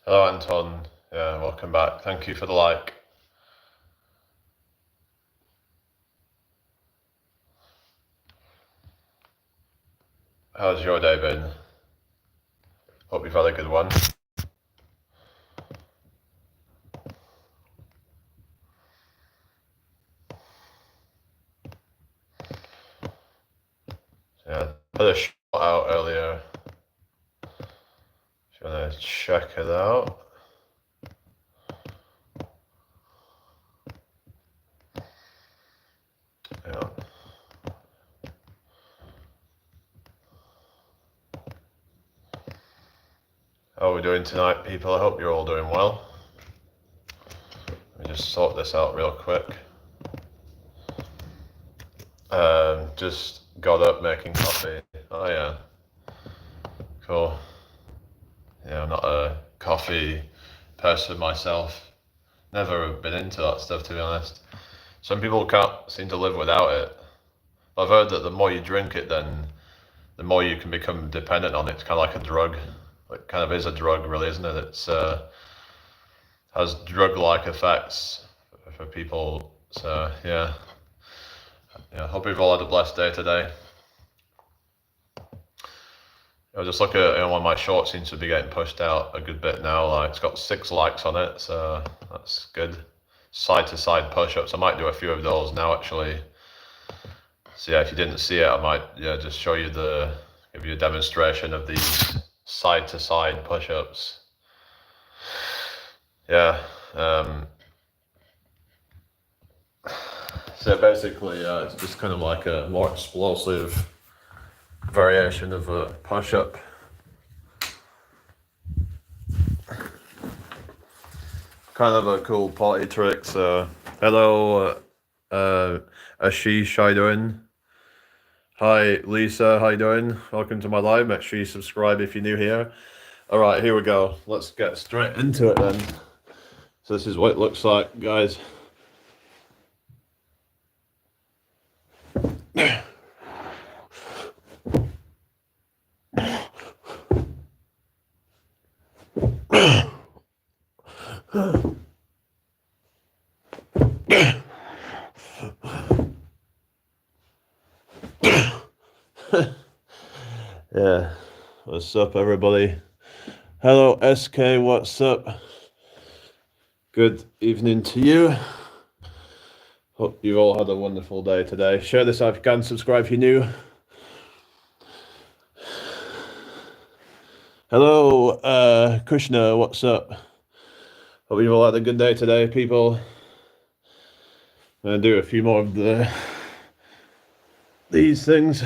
Hello, Anton. Yeah, welcome back. Thank you for the like. How's your day been? Hope you've had a good one. Yeah, put a shot out earlier. If you want to check it out. Yeah. How are we doing tonight, people? I hope you're all doing well. Let me just sort this out real quick. Just got up making coffee. Oh yeah, cool. Yeah, I'm not a coffee person myself. Never been into that stuff, to be honest. Some people can't seem to live without it. I've heard that the more you drink it, then the more you can become dependent on it. It's kind of like a drug. It kind of is a drug, really, isn't it? It's has drug-like effects for people. So yeah, yeah. Hope you've all had a blessed day today. I just look at one of my shorts seems to be getting pushed out a good bit now. Like it's got 6 likes on it, so that's good. Side to side push-ups. I might do a few of those now, actually. So yeah, if you didn't see it, I might just show you give you a demonstration of these side to side push-ups. Yeah. So basically, it's just kind of like a more explosive variation of a push-up. Kind of a cool party trick. So hello, Ashish, how you doing? Hi, Lisa, how you doing? Welcome to my live. Make sure you subscribe if you're new here. All right, here we go. Let's get straight into it then. So this is what it looks like, guys. Yeah, what's up, everybody? Hello, SK, what's up? Good evening to you. Hope you all had a wonderful day today. Share this out if you can, subscribe if you're new. Hello, Krishna, what's up? Hope you've all had a good day today, people. I'm gonna do a few more of these things.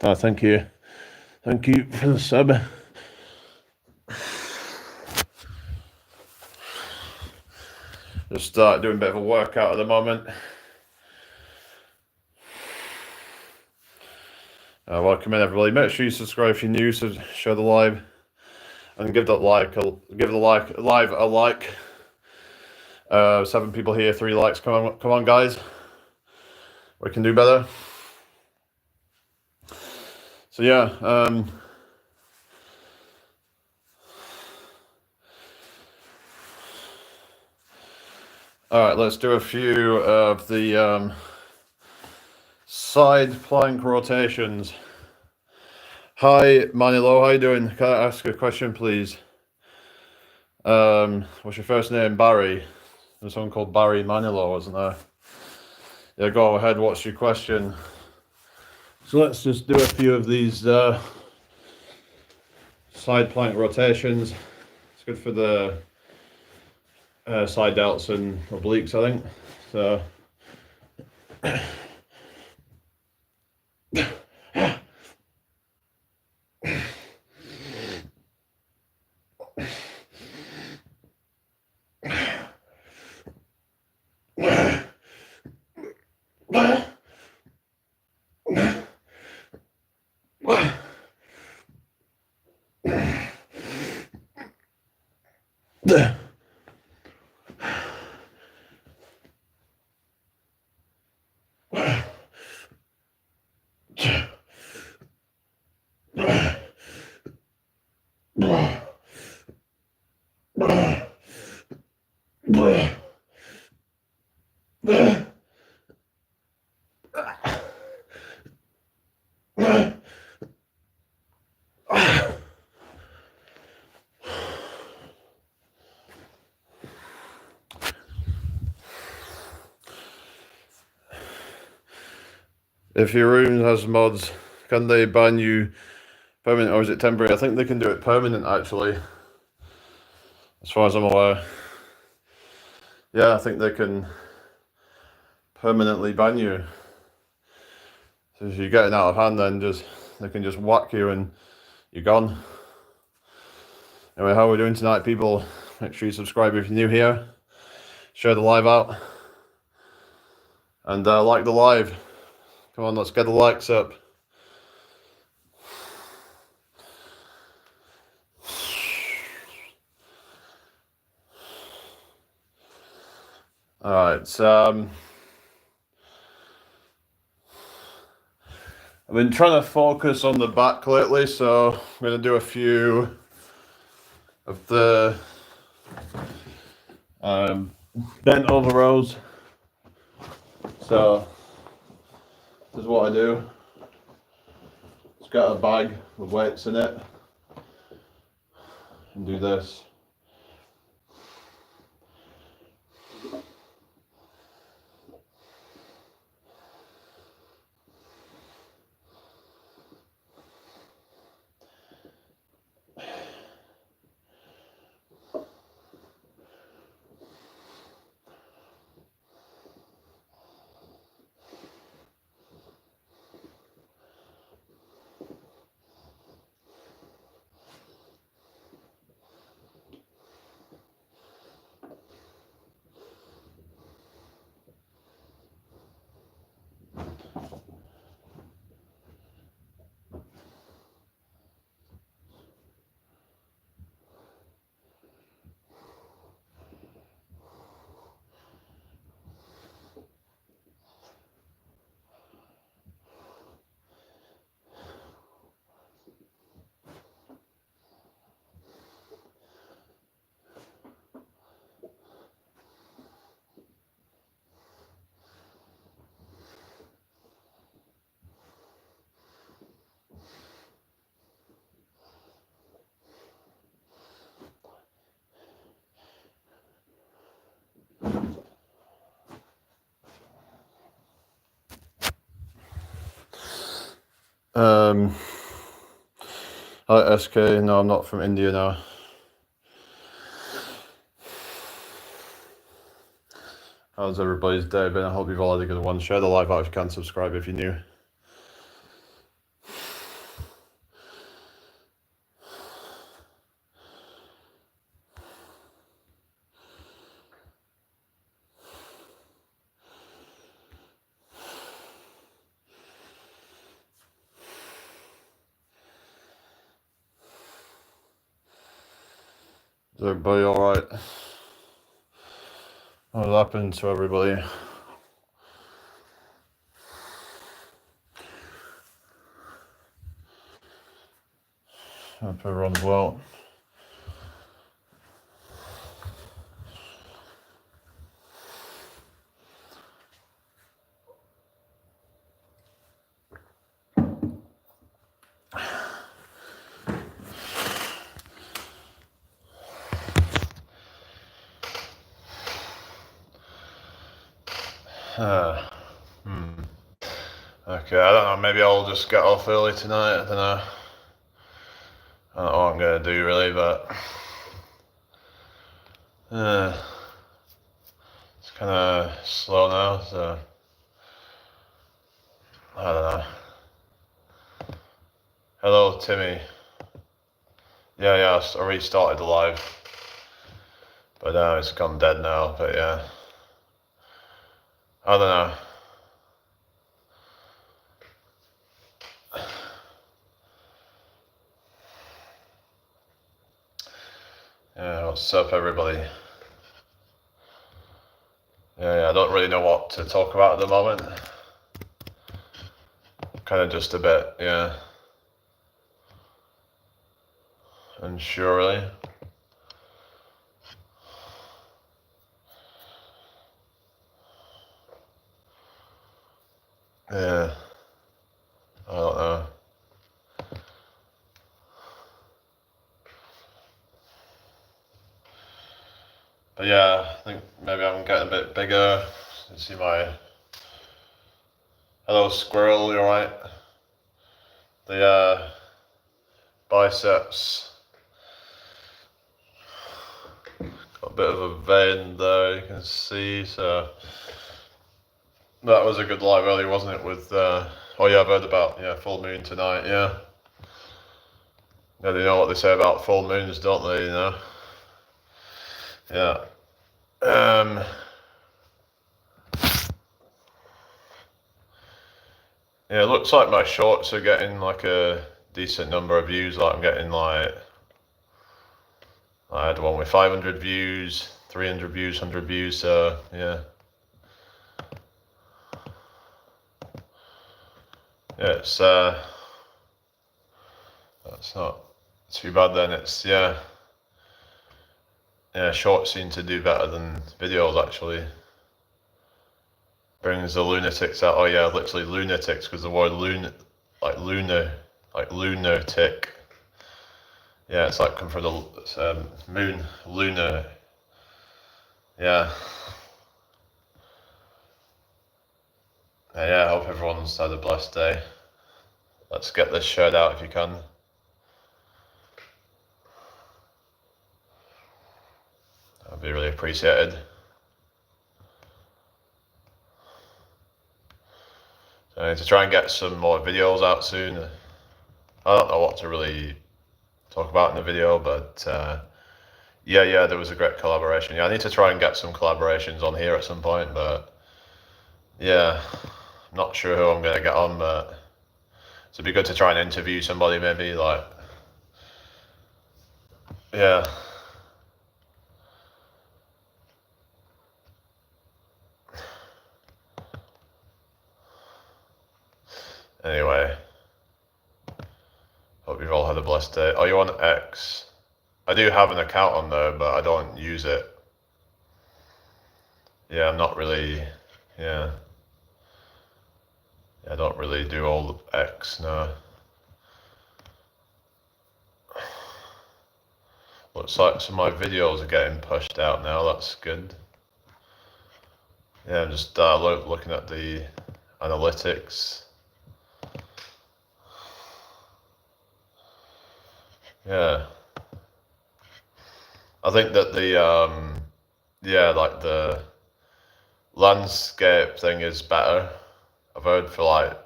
Oh, thank you. Thank you for the sub. Just start doing a bit of a workout at the moment. Welcome in, everybody. Make sure you subscribe if you're new, so share the live and give the live a like. 7 people here, 3 likes. Come on, guys. We can do better. So yeah, all right. Let's do a few of the side plank rotations. Hi, Manilo. How you doing? Can I ask a question, please? What's your first name? Barry. There's someone called Barry Manilo, wasn't there? Yeah, go ahead. What's your question? So let's just do a few of these side plank rotations. It's good for the side delts and obliques, I think. So. If your room has mods, can they ban you permanent or is it temporary? I think they can do it permanent actually, as far as I'm aware. Yeah, I think they can permanently ban you. So if you're getting out of hand, then they can just whack you and you're gone. Anyway, how are we doing tonight, people? Make sure you subscribe if you're new here. Share the live out. And like the live. Come on, let's get the likes up. Alright, I've been trying to focus on the back lately, so I'm going to do a few of the bent over rows. So this is what I do. It's got a bag with weights in it and do this. Hi SK, no, I'm not from India now. How's everybody's day been? I hope you've all had a good one. Share the live out if you can, subscribe if you're new. Is everybody alright? What happened to everybody? Hope everyone's well. Okay, I don't know, maybe I'll just get off early tonight, I don't know. I don't know what I'm going to do really, but it's kind of slow now, so I don't know. Hello, Timmy. Yeah, I restarted the live, but it's gone dead now, but yeah. I don't know. Yeah, what's up everybody? Yeah, I don't really know what to talk about at the moment. Kind of just a bit, yeah. Unsure really. Yeah, I don't know. But yeah, I think maybe I'm getting a bit bigger. You see my... Hello, squirrel, you alright? The biceps. Got a bit of a vein there, you can see, so... That was a good live earlier, wasn't it, with... Oh yeah, I've heard about, full moon tonight, yeah. Yeah, they know what they say about full moons, don't they, you know? Yeah. Yeah, it looks like my shorts are getting like a decent number of views. Like I'm getting like, I had one with 500 views, 300 views, 100 views, so yeah. Yeah, it's, that's not too bad then. It's, yeah, shorts seem to do better than videos actually. Brings the lunatics out. Oh yeah, literally lunatics, because the word like lunatic. Yeah, it's like come from the moon, lunar. Yeah. Yeah, I hope everyone's had a blessed day. Let's get this shirt out if you can. That'd be really appreciated. So I need to try and get some more videos out soon. I don't know what to really talk about in the video, but yeah, there was a great collaboration. Yeah, I need to try and get some collaborations on here at some point, but yeah, I'm not sure who I'm gonna get on, but it'd be good to try and interview somebody maybe, like, yeah. Anyway, hope you've all had a blessed day. Oh, you on X? I do have an account on there, but I don't use it. Yeah, I'm not really, yeah. I don't really do all the X, no. Looks like some of my videos are getting pushed out now, that's good. Yeah, I'm just looking at the analytics. Yeah. I think that like the landscape thing is better. I've heard for like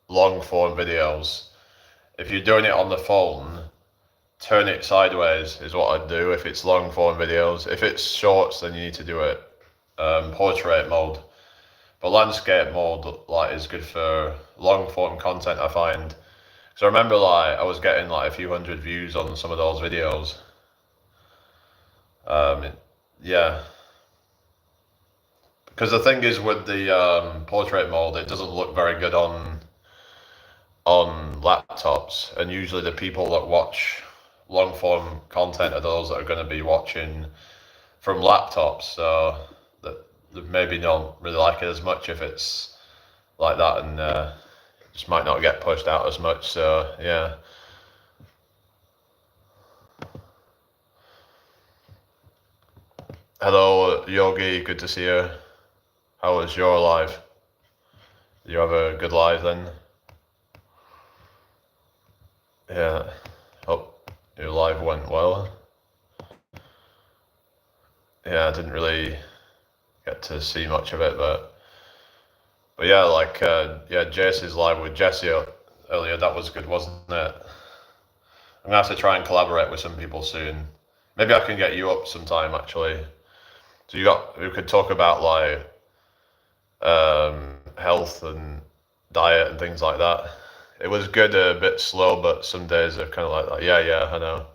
long form videos. If you're doing it on the phone, turn it sideways is what I'd do if it's long form videos. If it's shorts, then you need to do it portrait mode. But landscape mode like is good for long form content, I find. So I remember like I was getting like a few hundred views on some of those videos. Yeah. Because the thing is with the portrait mode, it doesn't look very good on laptops, and usually the people that watch long form content are those that are going to be watching from laptops, so that maybe don't really like it as much if it's like that, and just might not get pushed out as much. So yeah. Hello, Yogi. Good to see you. How was your live? Did you have a good live then? Yeah. Hope your live went well. Yeah, I didn't really get to see much of it, but yeah, like Jesse's live with Jesse earlier. That was good, wasn't it? I'm gonna have to try and collaborate with some people soon. Maybe I can get you up sometime actually. So we could talk about like health and diet and things like that. It was good, a bit slow, but some days are kind of like that. Yeah, I know.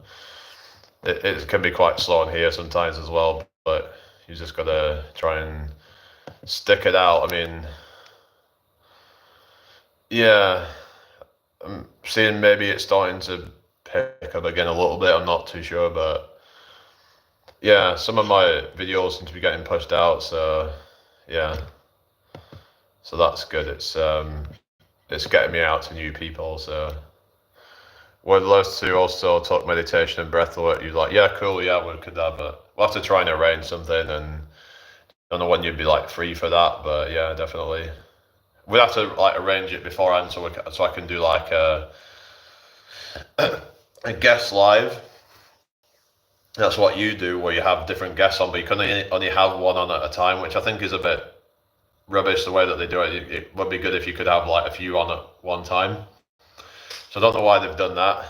It can be quite slow in here sometimes as well, but you just gotta try and stick it out. I mean, yeah, I'm seeing maybe it's starting to pick up again a little bit. I'm not too sure, but yeah, some of my videos seem to be getting pushed out. So yeah, So that's good. It's getting me out to new people. So would love to also talk meditation and breath work. You're like, yeah, cool, yeah, we could that, but we'll have to try and arrange something. And I don't know when you'd be like free for that, but yeah, definitely. We'd have to like arrange it beforehand so I can do like a guest live. That's what you do, where you have different guests on, but you can only have one on at a time, which I think is a bit rubbish the way that they do it. It would be good if you could have like a few on at one time. So I don't know why they've done that.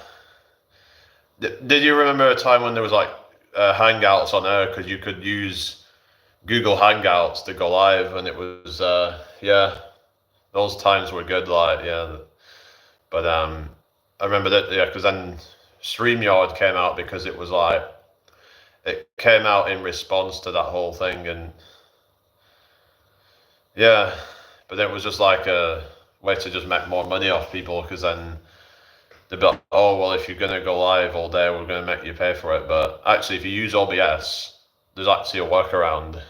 Did you remember a time when there was like Hangouts on there because you could use Google Hangouts to go live, and it was yeah, those times were good. Like yeah, but I remember that yeah, because then StreamYard came out because it was like it came out in response to that whole thing, and yeah, but it was just like a way to just make more money off people because then they'd be like, oh well, if you're gonna go live all day, we're gonna make you pay for it. But actually, if you use OBS, there's actually a workaround.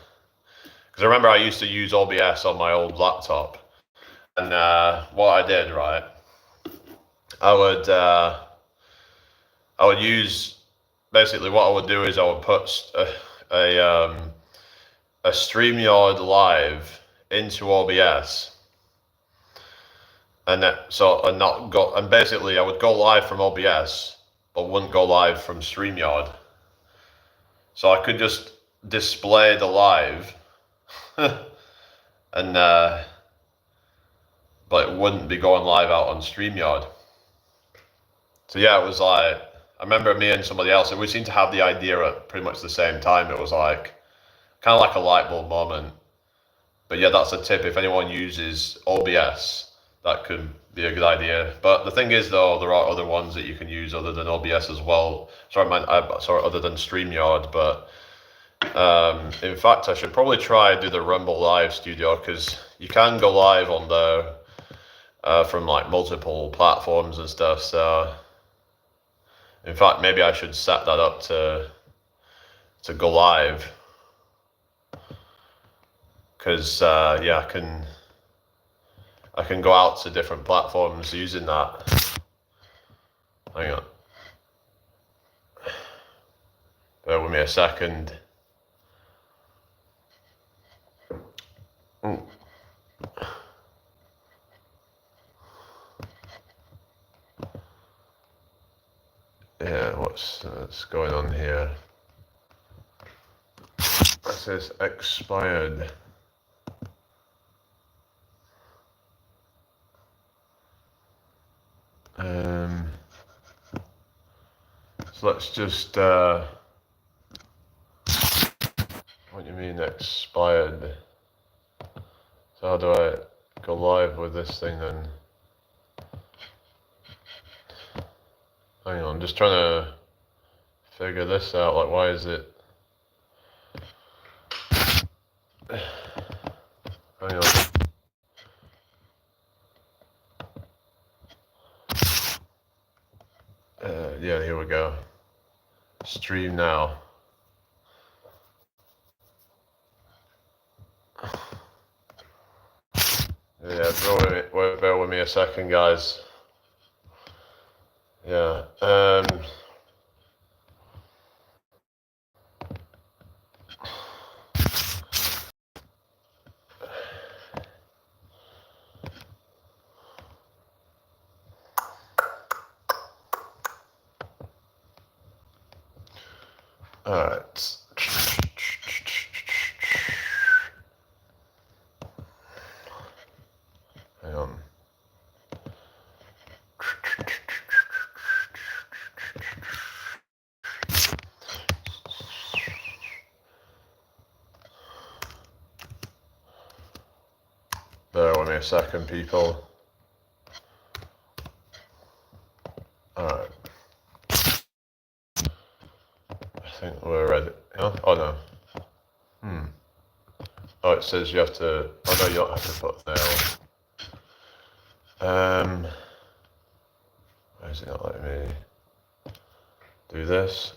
Because I remember I used to use OBS on my old laptop, and what I did, right, I would use basically what I would do is I would put a StreamYard live into OBS, and not go, and basically I would go live from OBS, but wouldn't go live from StreamYard. So I could just display the live, and but it wouldn't be going live out on StreamYard. So yeah, it was like I remember me and somebody else, and we seemed to have the idea at pretty much the same time. It was like kind of like a light bulb moment. But yeah, that's a tip. If anyone uses OBS, that could be a good idea. But the thing is, though, there are other ones that you can use other than OBS as well. Sorry, other than StreamYard. But in fact, I should probably try and do the Rumble Live Studio because you can go live on there from like multiple platforms and stuff. So, in fact, maybe I should set that up to go live. Because yeah, I can go out to different platforms using that. Hang on, bear with me a second. Ooh. Yeah, what's going on here? It says expired. So let's just, what do you mean expired? So how do I go live with this thing then? Hang on, I'm just trying to figure this out, like why is it? Hang on. Yeah, here we go. Stream now. Yeah, bear with me a second, guys. Yeah. All right. Hang on. Bear with me a second, people. Alright. I think we're ready. Huh? Oh no. Oh, it says you have to. Oh no, you don't have to put there. Why is it not letting me do this?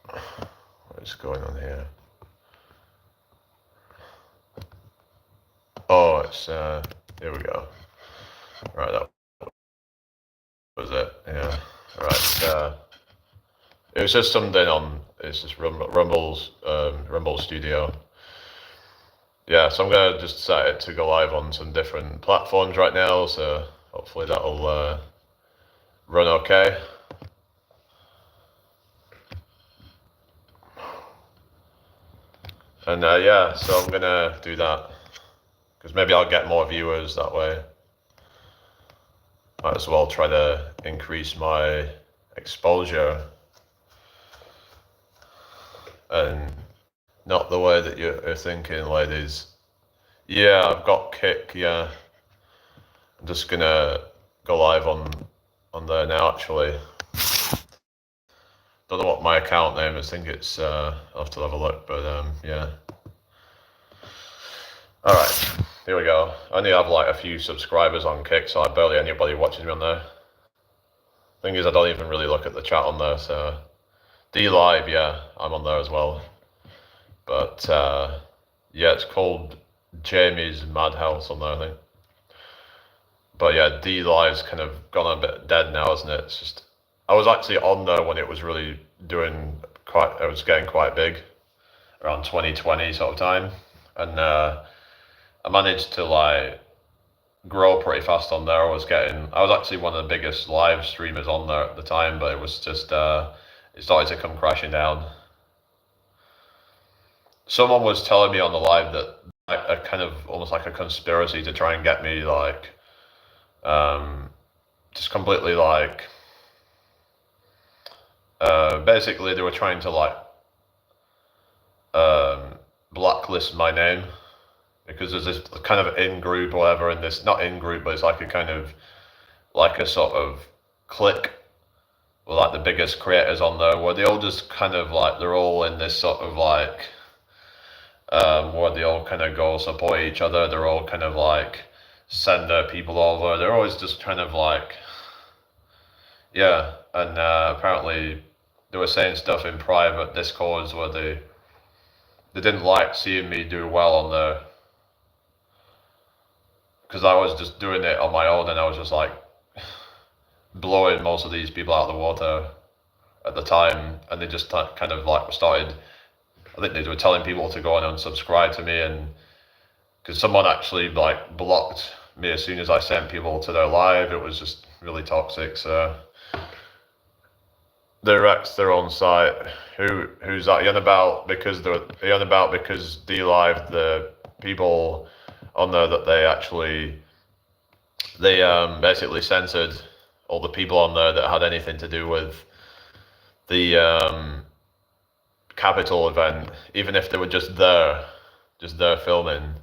What is going on here? it's here we go. Right, that was it. Yeah. Right. It was just something on. It's just Rumble Studio. Yeah, so I'm gonna just set it to go live on some different platforms right now. So hopefully that'll run okay. And yeah, so I'm gonna do that because maybe I'll get more viewers that way. Might as well try to increase my exposure and not the way that you're thinking, ladies. Yeah, I've got Kick. Yeah, I'm just gonna go live on there now. Actually, don't know what my account name is. I think it's I'll have to have a look, but yeah. All right, here we go. I only have like a few subscribers on Kick, so I barely anybody watches me on there. Thing is, I don't even really look at the chat on there. So D Live, yeah, I'm on there as well. But yeah, it's called Jamie's Madhouse on there, I think. But yeah, D Live's kind of gone a bit dead now, isn't it? It's just I was actually on there when it was really doing quite. It was getting quite big, around 2020 sort of time, and I managed to like grow pretty fast on there. I was actually one of the biggest live streamers on there at the time, but it was just it started to come crashing down. Someone was telling me on the live that a kind of almost like a conspiracy to try and get me like just completely like basically they were trying to like blacklist my name because there's this kind of in group or whatever, and this not in group, but it's like a kind of like a sort of clique with like the biggest creators on there, where they all just kind of like they're all in this sort of like where they all kind of go support each other. They're all kind of like send their people over. They're always just kind of like yeah, and apparently they were saying stuff in private discords where they didn't like seeing me do well on there because I was just doing it on my own, and I was just like blowing most of these people out of the water at the time, and they just kind of like started. I think they were telling people to go and unsubscribe to me, and because someone actually like blocked me as soon as I sent people to their live, it was just really toxic. So they wrecked their own site. Who's that? Are you on about because D Live, the people on there that they basically censored all the people on there that had anything to do with the Capitol event, even if they were just there filming.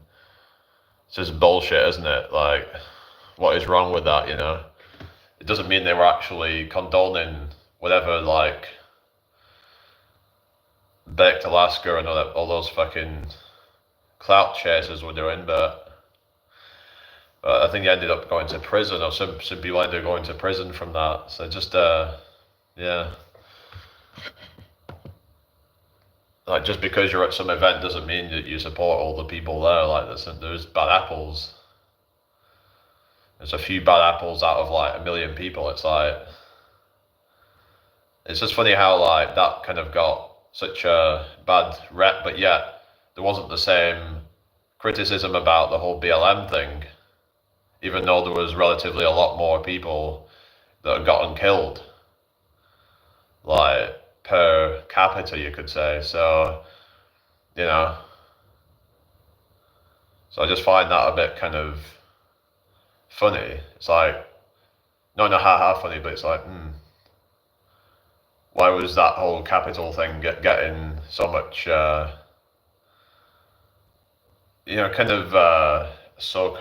It's just bullshit, isn't it? Like, what is wrong with that, you know? It doesn't mean they were actually condoning whatever, like, Baked Alaska and all those fucking clout chasers were doing, but I think he ended up going to prison, or some people ended up going to prison from that. So just, yeah. Like, just because you're at some event doesn't mean that you support all the people there. Like, there's bad apples. There's a few bad apples out of like 1 million people. It's like, it's just funny how like that kind of got such a bad rep, but yet there wasn't the same criticism about the whole BLM thing, even though there was relatively a lot more people that had gotten killed, like per capita, you could say. So, you know, so I just find that a bit kind of funny. It's like, no, haha funny, but it's like, why was that whole capital thing getting so much, you know, kind of, so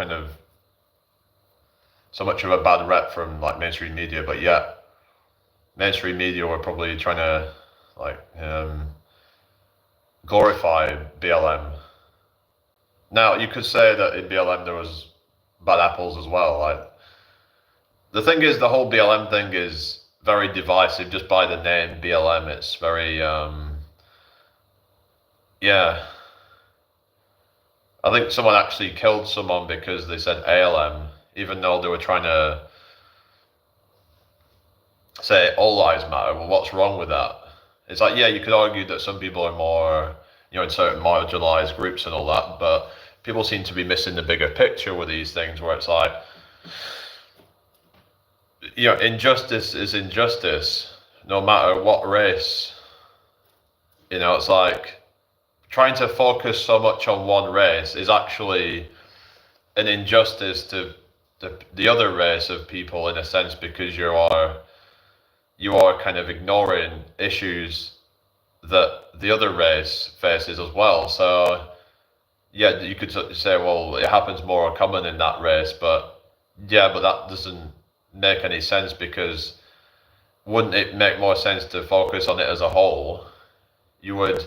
much of a bad rep from like mainstream media, but yet mainstream media were probably trying to like glorify BLM. Now you could say that in BLM there was bad apples as well. Like, the thing is, the whole BLM thing is very divisive just by the name BLM. It's very yeah. I think someone actually killed someone because they said ALM, even though they were trying to say all lives matter. Well, what's wrong with that? It's like, yeah, you could argue that some people are more, in certain marginalized groups and all that, but people seem to be missing the bigger picture with these things where it's like, injustice is injustice, no matter what race. It's like trying to focus so much on one race is actually an injustice to the other race of people in a sense, because you are kind of ignoring issues that the other race faces as well. So yeah, you could say, well, it happens more common in that race, but yeah, but that doesn't make any sense, because wouldn't it make more sense to focus on it as a whole? You would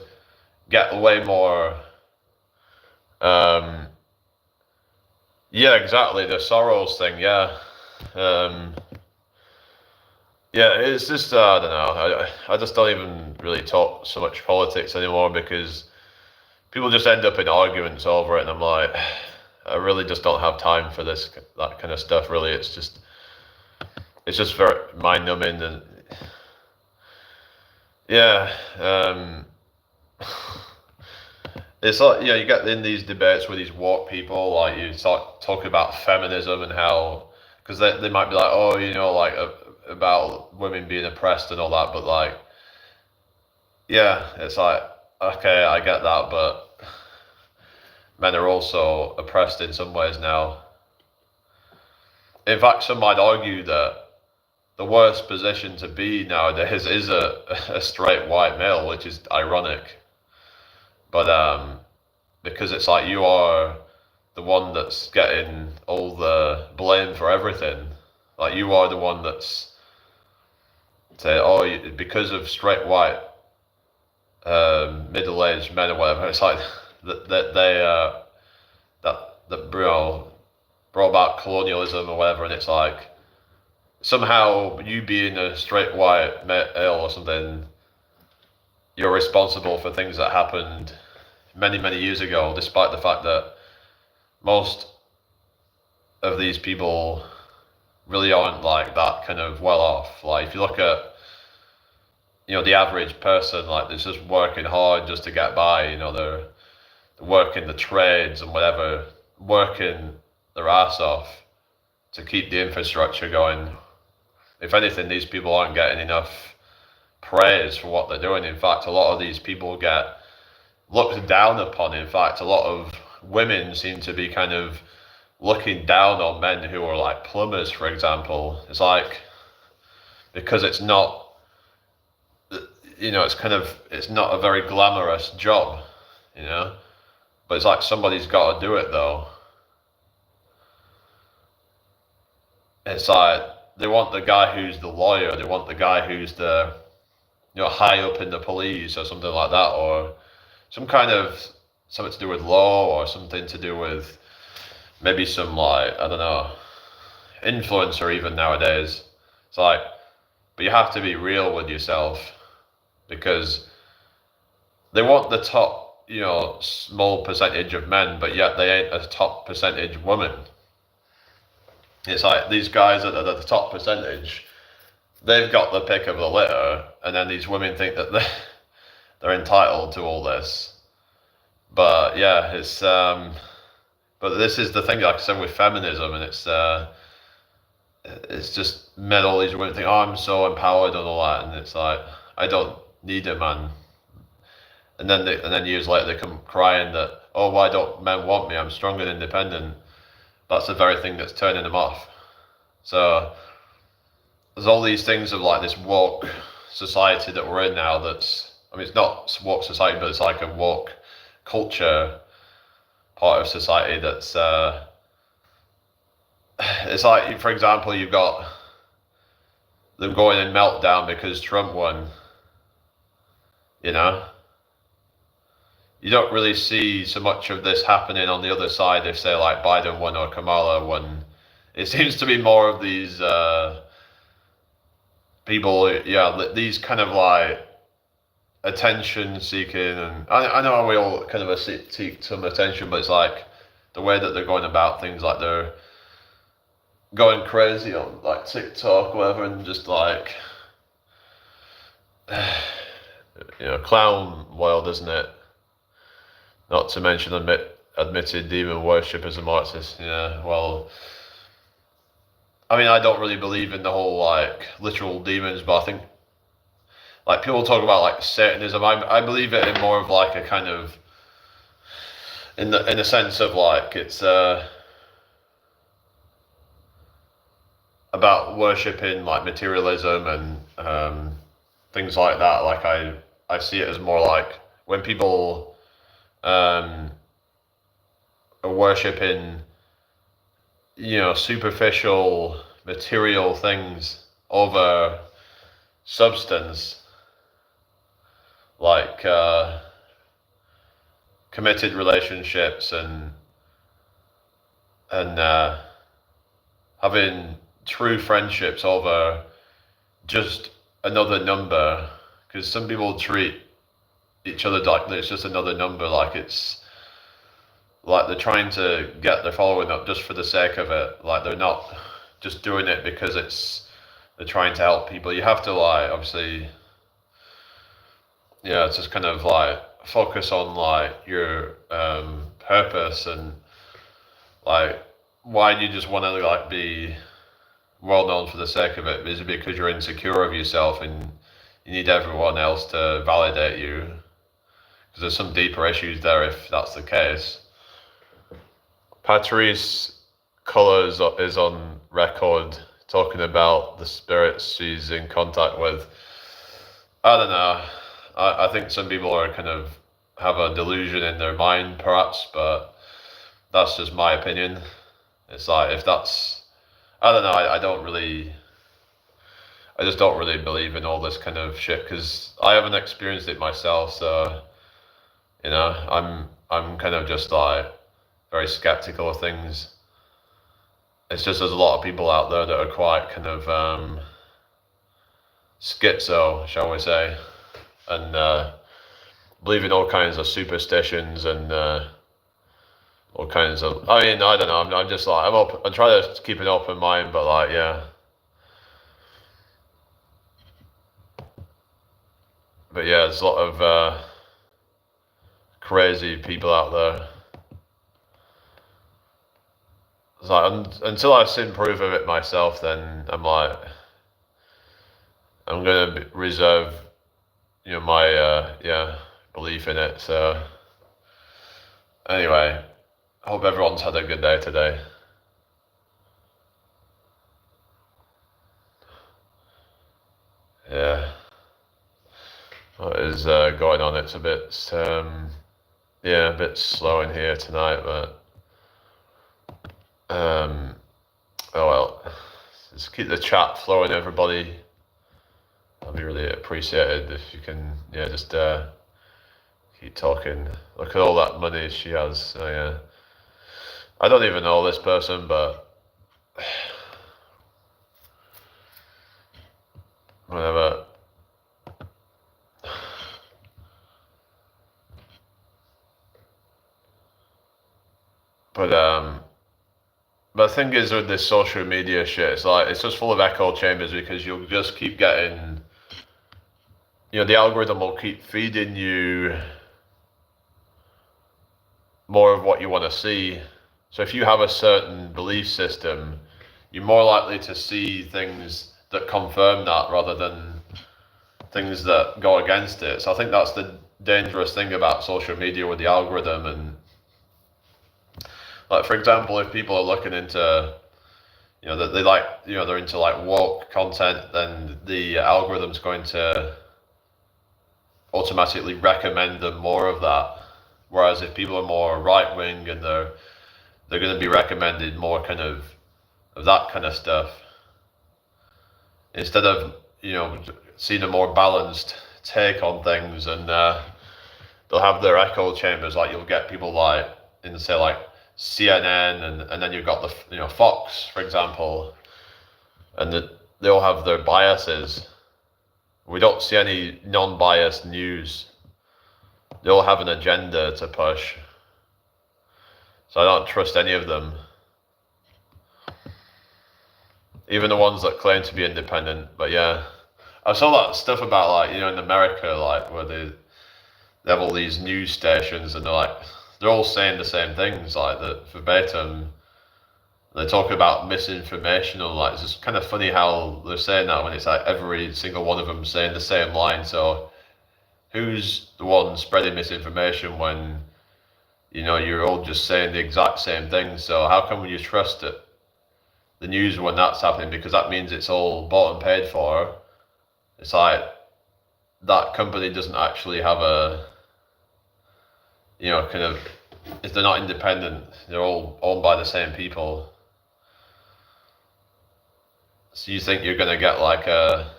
get way more. Yeah, exactly, the sorrows thing. Yeah, yeah. It's just I don't know. I just don't even really talk so much politics anymore, because people just end up in arguments over it, and I'm like, I really just don't have time for that kind of stuff. Really, it's just very mind numbing, and yeah. It's like, you get in these debates with these woke people, like you start talking about feminism and how, because they might be like, oh, like about women being oppressed and all that, but like, yeah, it's like, okay, I get that, but men are also oppressed in some ways now. In fact, some might argue that the worst position to be nowadays is a straight white male, which is ironic. But because it's like you are the one that's getting all the blame for everything. Like you are the one that's say, oh, because of straight white middle-aged men or whatever. It's like that they brought about colonialism or whatever, and it's like somehow you being a straight white male or something, you're responsible for things that happened many, many years ago, despite the fact that most of these people really aren't like that kind of well off. Like if you look at, the average person, like they're just working hard just to get by, they're working the trades and whatever, working their ass off to keep the infrastructure going. If anything, these people aren't getting enough praise for what they're doing. In fact, a lot of these people get looked down upon. In fact, a lot of women seem to be kind of looking down on men who are like plumbers, for example. It's like, because it's not, it's not a very glamorous job, but it's like somebody's got to do it though. It's like they want the guy who's the lawyer, they want the guy who's the, high up in the police or something like that, or some kind of something to do with law, or something to do with maybe some, like, I don't know, influencer even nowadays. It's like, but you have to be real with yourself, because they want the top, small percentage of men, but yet they ain't a top percentage woman. It's like these guys that are the top percentage, they've got the pick of the litter, and then these women think that they're entitled to all this. But yeah, but this is the thing, like I said, with feminism, and it's just made all these women think, oh, I'm so empowered and all that, and it's like, I don't need a man. And then years later they come crying that, oh, why don't men want me? I'm strong and independent. That's the very thing that's turning them off. So there's all these things of like this woke society that we're in now. It's not woke society, but it's like a woke culture part of society that's it's like, for example, you've got them going in meltdown because Trump won. You don't really see so much of this happening on the other side if, say, like Biden won or Kamala won. It seems to be more of these people, these kind of like attention seeking, and I know we all kind of seek some attention, but it's like the way that they're going about things, like they're going crazy on like TikTok or whatever, and just like clown world, isn't it? Not to mention admitted demon worship as a Marxist. Yeah, well, I mean, I don't really believe in the whole like literal demons, but I think like people talk about like Satanism. I believe it in more of like a kind of in the sense of like it's about worshipping like materialism and things like that. Like I see it as more like when people are worshipping superficial material things over substance, like committed relationships and having true friendships over just another number, because some people treat each other like it's just another number, like it's like they're trying to get their following up just for the sake of it, like they're not just doing it because they're trying to help people. You have to like obviously it's just kind of like focus on like your purpose, and like why do you just want to like be well known for the sake of it? Is it because you're insecure of yourself and you need everyone else to validate you? Because there's some deeper issues there if that's the case. Patrice Cullors is on record talking about the spirits she's in contact with. I don't know. I think some people are kind of have a delusion in their mind, perhaps, but that's just my opinion. It's like if that's, I don't know. I just don't really believe in all this kind of shit because I haven't experienced it myself. So, I'm kind of just like very skeptical of things. It's just there's a lot of people out there that are quite kind of schizo, shall we say, and believe in all kinds of superstitions and all kinds of. I mean, I don't know. I'm just like I'm open. I try to keep an open mind, but like, yeah. But yeah, there's a lot of crazy people out there. It's like until I've seen proof of it myself, then I'm like, I'm gonna reserve, my belief in it. So anyway, I hope everyone's had a good day today. Yeah. What is going on? It's a bit, a bit slow in here tonight, but oh well. Just keep the chat flowing, everybody. I'd be really appreciated if you can, just keep talking. Look at all that money she has. Oh, yeah. I don't even know this person, but whatever. But the thing is with this social media shit, it's like it's just full of echo chambers because you'll just keep getting, the algorithm will keep feeding you more of what you want to see. So if you have a certain belief system, you're more likely to see things that confirm that rather than things that go against it. So I think that's the dangerous thing about social media with the algorithm. And like, for example, if people are looking into, that they like, they're into like woke content, then the algorithm's going to automatically recommend them more of that. Whereas if people are more right wing and they're going to be recommended more kind of that kind of stuff instead of seeing a more balanced take on things. And they'll have their echo chambers, like you'll get people like in say like CNN and then you've got the Fox, for example, and they all have their biases. We don't see any non-biased news. They all have an agenda to push. So I don't trust any of them. Even the ones that claim to be independent. But yeah, I saw that stuff about, like, you know, in America, like, where they have all these news stations and they're all saying the same things, like, that verbatim. They talk about misinformation, and like, it's just kind of funny how they're saying that when it's like every single one of them saying the same line. So who's the one spreading misinformation when, you know, you're all just saying the exact same thing? So how come you trust it, the news, when that's happening? Because that means it's all bought and paid for. It's like that company doesn't actually have a, you know, kind of, if they're not independent, they're all owned by the same people. So you think you're gonna get like a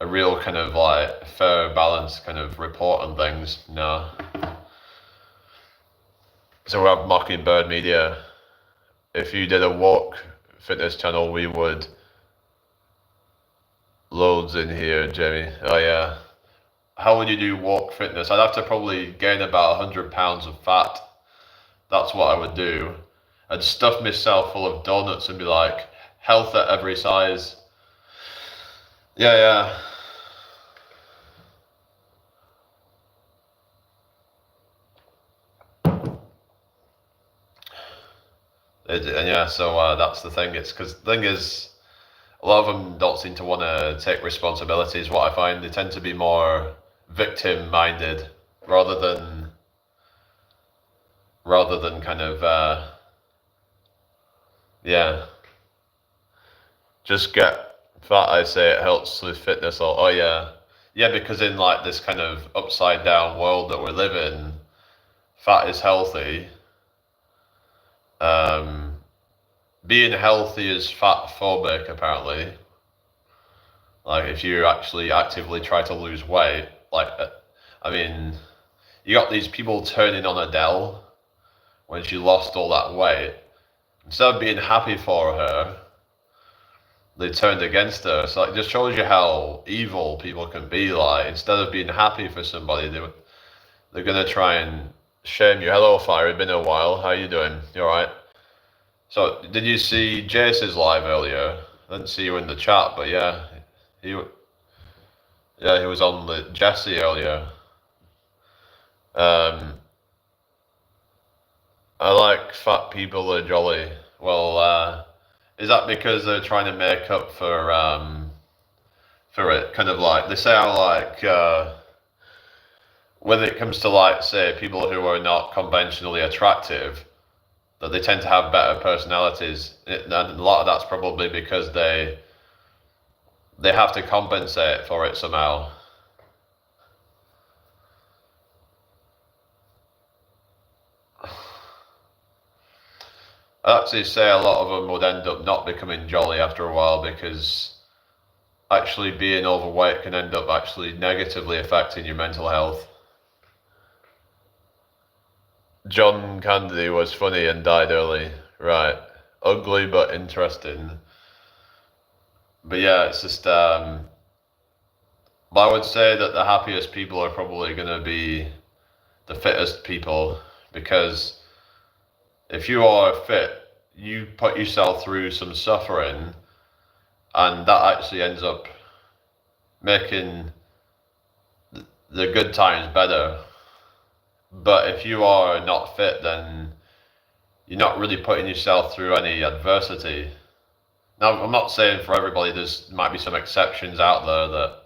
real kind of like fair, balanced kind of report on things? No. So we have Mockingbird Media. If you did a walk fitness channel, we would. Loads in here, Jamie. Oh yeah. How would you do walk fitness? I'd have to probably gain about 100 pounds of fat. That's what I would do. I'd stuff myself full of donuts and be like, health at every size. Yeah. And yeah, so that's the thing. It's because the thing is, a lot of them don't seem to want to take responsibilities. What I find, they tend to be more victim-minded rather than kind of yeah. Just get fat. I say it helps with fitness. Or oh yeah, because in like this kind of upside down world that we live in, fat is healthy. Being healthy is fat phobic, apparently. Like, if you actually actively try to lose weight, like, I mean, you got these people turning on Adele when she lost all that weight. Instead of being happy for her, they turned against her. So it just shows you how evil people can be. Like, instead of being happy for somebody, they're gonna try and shame you. Hello, Fire. It's been a while. How you doing? You alright? So, did you see Jace's live earlier? I didn't see you in the chat, but yeah, he was on the Jesse earlier. I like fat people that are jolly. Well, is that because they're trying to make up for it? Kind of like they say, I like when it comes to, like, say, people who are not conventionally attractive, that they tend to have better personalities, and a lot of that's probably because they have to compensate for it somehow. I'd actually say a lot of them would end up not becoming jolly after a while, because actually being overweight can end up actually negatively affecting your mental health. John Candy was funny and died early. Right. Ugly but interesting. But yeah, it's just, but I would say that the happiest people are probably going to be the fittest people, because if you are fit, you put yourself through some suffering, and that actually ends up making the good times better. But if you are not fit, then you're not really putting yourself through any adversity. Now, I'm not saying for everybody, might be some exceptions out there that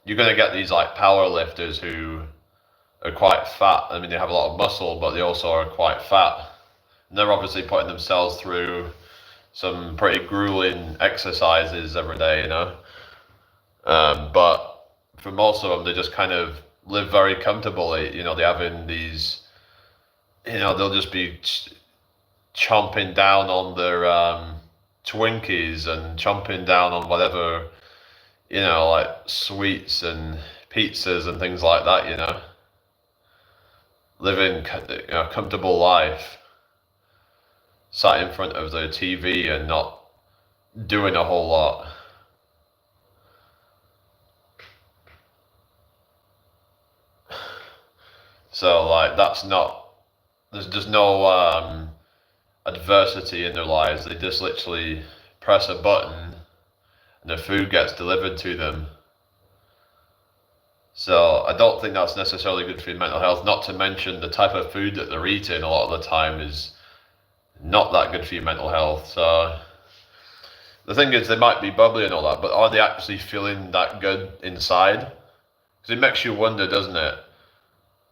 you're going to get these like power lifters who are quite fat. I mean, they have a lot of muscle, but they also are quite fat. And they're obviously putting themselves through some pretty grueling exercises every day, you know. But for most of them, they just kind of live very comfortably. You know, they're having these, you know, they'll just be chomping down on their Twinkies and chomping down on whatever, you know, like sweets and pizzas and things like that, you know. Living, you know, a comfortable life, sat in front of the TV and not doing a whole lot. So like that's not, there's just no adversity in their lives. They just literally press a button and the food gets delivered to them. So I don't think that's necessarily good for your mental health. Not to mention the type of food that they're eating a lot of the time is not that good for your mental health. So the thing is, they might be bubbly and all that, but are they actually feeling that good inside? Because it makes you wonder, doesn't it?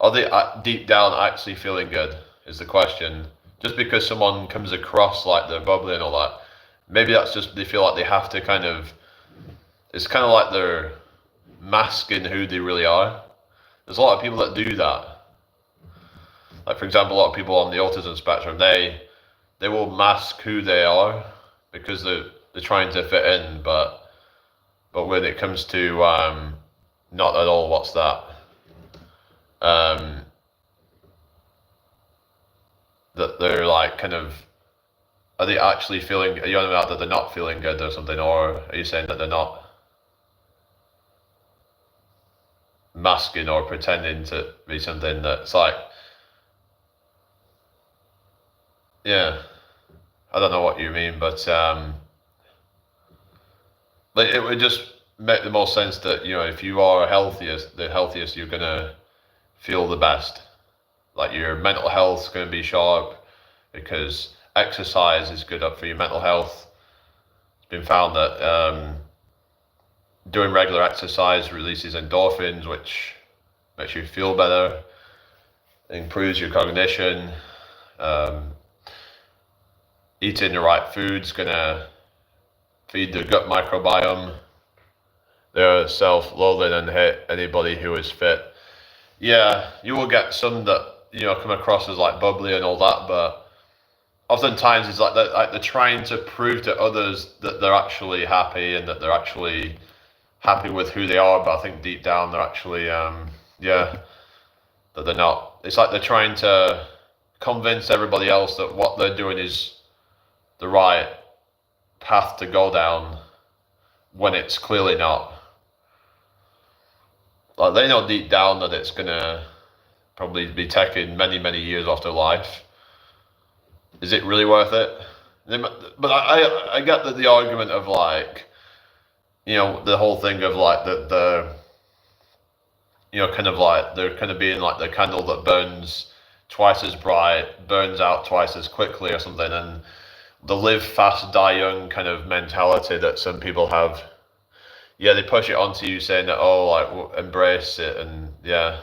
Are they deep down actually feeling good? Is the question. Just because someone comes across like they're bubbly and all that, maybe that's just they feel like they have to kind of. It's kind of like they're masking who they really are. There's a lot of people that do that. Like for example, a lot of people on the autism spectrum, they will mask who they are because they're trying to fit in, but when it comes to not at all, what's that? That they're like kind of, are they actually feeling? Are you on about that they're not feeling good or something, or are you saying that they're not masking or pretending to be something that's like, yeah, I don't know what you mean, but like it would just make the most sense that if you are the healthiest you're gonna feel the best. Like your mental health's gonna be sharp because exercise is good up for your mental health. It's been found that doing regular exercise releases endorphins, which makes you feel better, improves your cognition. Eating the right food's gonna feed the gut microbiome. They're self-loathing and hate anybody who is fit. Yeah, you will get some that come across as like bubbly and all that, but oftentimes it's like they're trying to prove to others that they're actually happy and that they're actually happy with who they are. But I think deep down they're actually that they're not. It's like they're trying to convince everybody else that what they're doing is the right path to go down when it's clearly not. Like they know deep down that it's gonna probably be taking many, many years off their life. Is it really worth it? But I get that the argument of like, the whole thing of like the kind of like they're kind of being like the candle that burns twice as bright, burns out twice as quickly or something, and the live fast, die young kind of mentality that some people have. Yeah, they push it onto you saying that, oh, like embrace it, and yeah,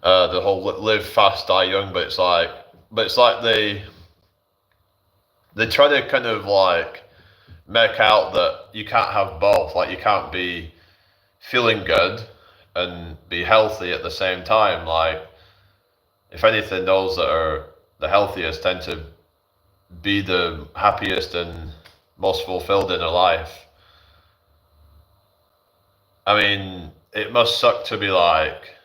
the whole live fast, die young. But it's like they try to kind of like make out that you can't have both. Like you can't be feeling good and be healthy at the same time. Like if anything, those that are the healthiest tend to be the happiest and most fulfilled in their life. I mean, it must suck to be like,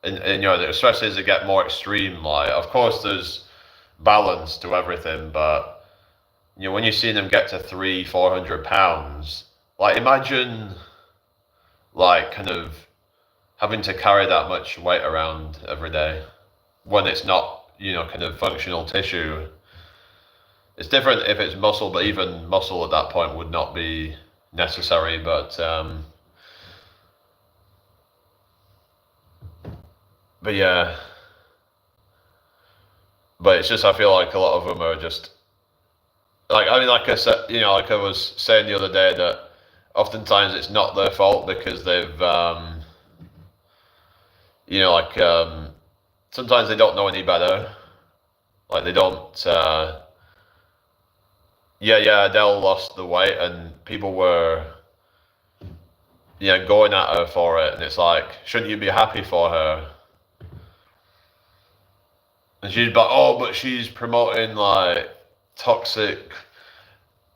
and especially as it get more extreme. Like, of course, there's balance to everything, but when you see them get to 300-400 pounds, like imagine, like kind of having to carry that much weight around every day when it's not, kind of functional tissue. It's different if it's muscle, but even muscle at that point would not be necessary. But yeah, but it's just I feel like a lot of them are just like, I mean, like I said, like I was saying the other day that oftentimes it's not their fault because they've sometimes they don't know any better. Like they don't. Adele lost the weight and people were going at her for it, and it's like, shouldn't you be happy for her? And she's like, oh, but she's promoting like toxic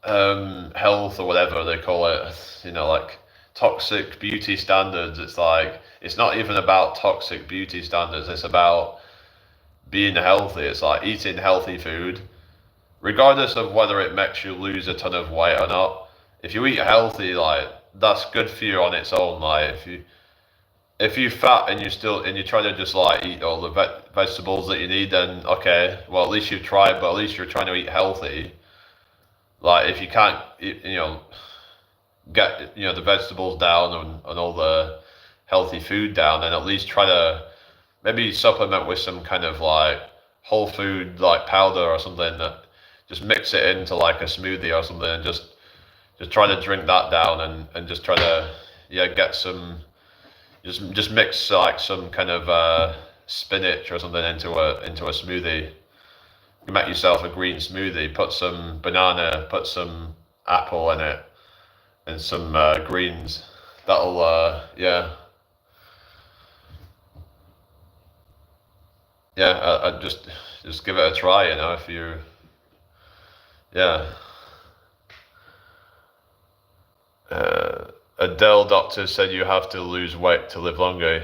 health or whatever they call it, like toxic beauty standards. It's like, it's not even about toxic beauty standards, it's about being healthy. It's like eating healthy food, regardless of whether it makes you lose a ton of weight or not. If you eat healthy, like that's good for you on its own. Like if you're fat and you're trying to just like eat all the vegetables that you need, then okay, well at least you've tried, but at least you're trying to eat healthy. Like if you can't, get the vegetables down and all the healthy food down, then at least try to maybe supplement with some kind of like whole food like powder or something that just mix it into like a smoothie or something and just try to drink that down and just try to get some just mix like some kind of spinach or something into a smoothie. You make yourself a green smoothie, put some banana, put some apple in it and some greens. That'll I'd just give it a try, if you yeah. Adele doctor said you have to lose weight to live longer.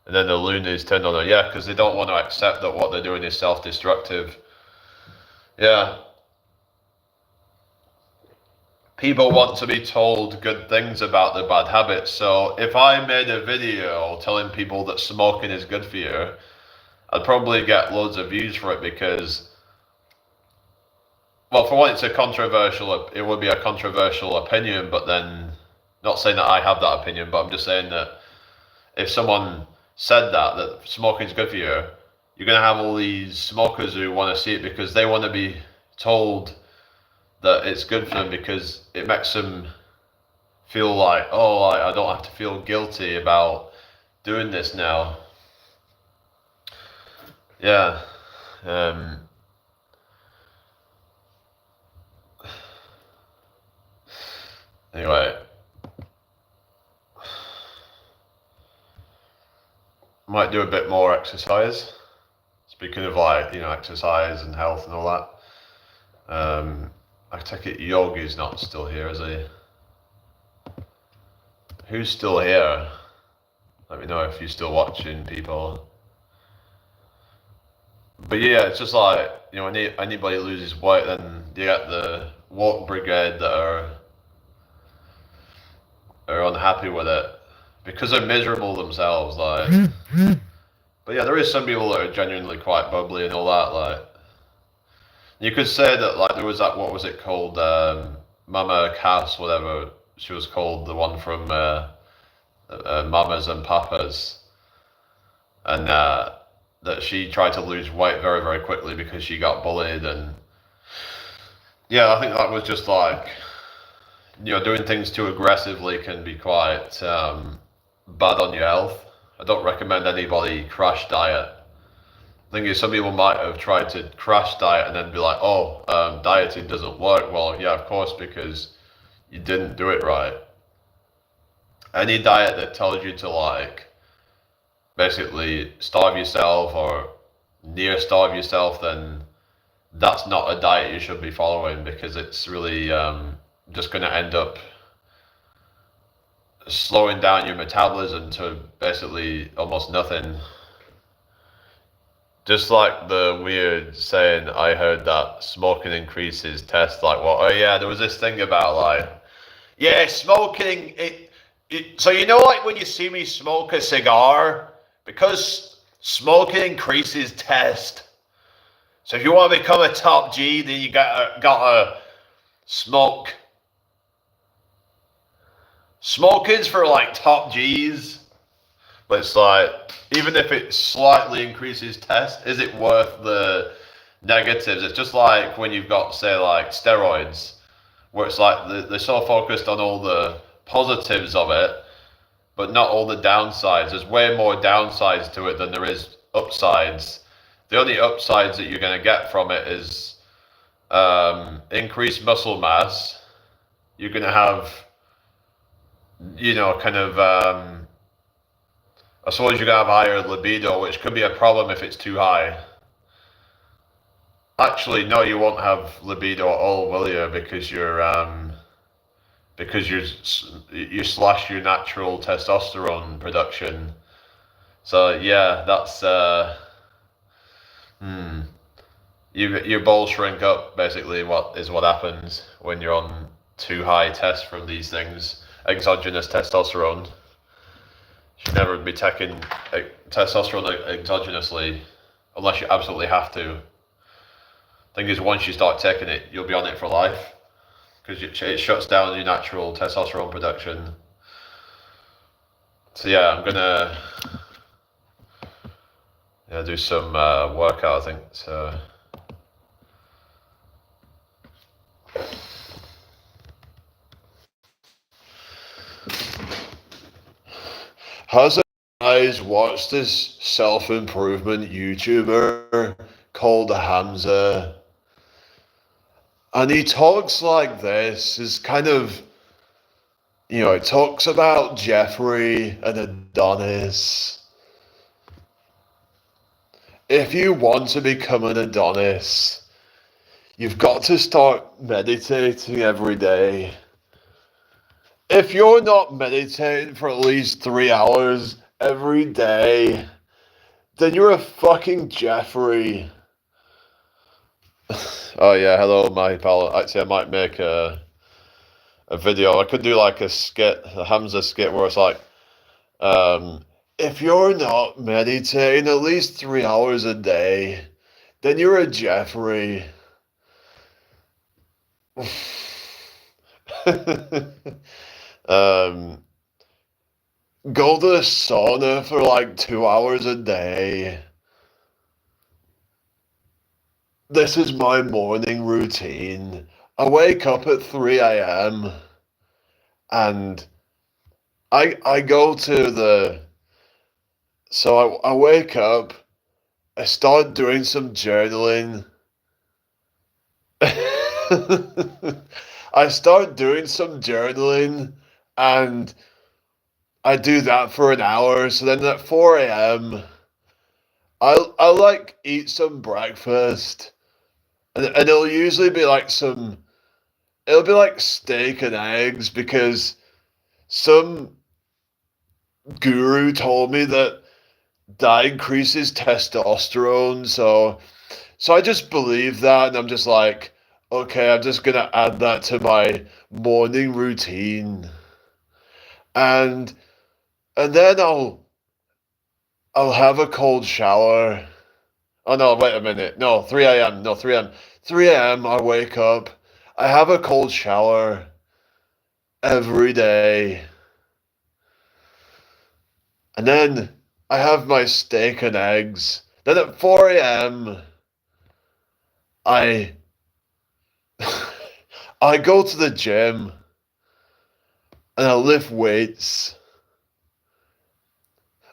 And then the loonies turned on her. Yeah, because they don't want to accept that what they're doing is self-destructive. Yeah. People want to be told good things about their bad habits. So if I made a video telling people that smoking is good for you, I'd probably get loads of views for it because, well, for one, it would be a controversial opinion, but then, not saying that I have that opinion, but I'm just saying that if someone said that smoking is good for you, you're going to have all these smokers who want to see it because they want to be told that it's good for them because it makes them feel like, oh, I don't have to feel guilty about doing this now. Yeah. Anyway. Might do a bit more exercise. Speaking of like, exercise and health and all that. I take it Yogi's not still here, is he? Who's still here? Let me know if you're still watching, people. But yeah, it's just like, when anybody loses weight, then you get the woke brigade that are unhappy with it because they're miserable themselves, like. But yeah, there is some people that are genuinely quite bubbly and all that, like. You could say that, like, there was that, what was it called, Mama Cass, whatever she was called, the one from Mamas and Papas, and that she tried to lose weight very, very quickly because she got bullied, and yeah, I think that was just like, doing things too aggressively can be quite bad on your health. I don't recommend anybody crash diet. The thing is, some people might have tried to crash diet and then be like, oh, dieting doesn't work. Well, yeah, of course, because you didn't do it right. Any diet that tells you to like basically starve yourself or near starve yourself, then that's not a diet you should be following because it's really just going to end up slowing down your metabolism to basically almost nothing. Just like the weird saying I heard that smoking increases test, like what? Oh yeah, there was this thing about like, yeah, smoking, so like when you see me smoke a cigar, because smoking increases test. So if you want to become a top G, then you gotta smoke. Smoking's for like top G's, but it's like, even if it slightly increases test, is it worth the negatives? It's just like when you've got, say, like steroids, where it's like they're so focused on all the positives of it, but not all the downsides. There's way more downsides to it than there is upsides. The only upsides that you're going to get from it is increased muscle mass. You're going to have, I suppose you're going to have higher libido, which could be a problem if it's too high. Actually, no, you won't have libido at all, will you? Because you slash your natural testosterone production. So yeah, that's your balls shrink up. Basically, what happens when you're on too high test from these things, exogenous testosterone. should never be taking testosterone exogenously unless you absolutely have to. Thing is, once you start taking it, you'll be on it for life because it shuts down your natural testosterone production. So yeah, I'm gonna do some workout, I think. So how's it? Guys, watch this self-improvement YouTuber called Hamza, and he talks like this. Is kind of, he talks about Jeffrey and Adonis. If you want to become an Adonis, you've got to start meditating every day. If you're not meditating for at least 3 hours every day, then you're a fucking Jeffrey. Oh yeah, hello my pal. Actually, I might make a video. I could do like a skit, a Hamza skit, where it's like, if you're not meditating at least 3 hours a day, then you're a Jeffrey. Go to the sauna for like 2 hours a day. This is my morning routine. I wake up at 3 a.m. and I go to the. So I wake up, I start doing some journaling. I start doing some journaling and I do that for an hour. So then at 4 a.m., I like eat some breakfast. And it'll usually be like it'll be like steak and eggs because some guru told me that increases testosterone. So I just believe that, and I'm just like, okay, I'm just gonna add that to my morning routine, and then I'll have a cold shower. Oh no, wait a minute. No, 3 a.m. No, 3 a.m. 3 a.m. I wake up. I have a cold shower every day, and then I have my steak and eggs. Then at 4 a.m. I I go to the gym and I lift weights.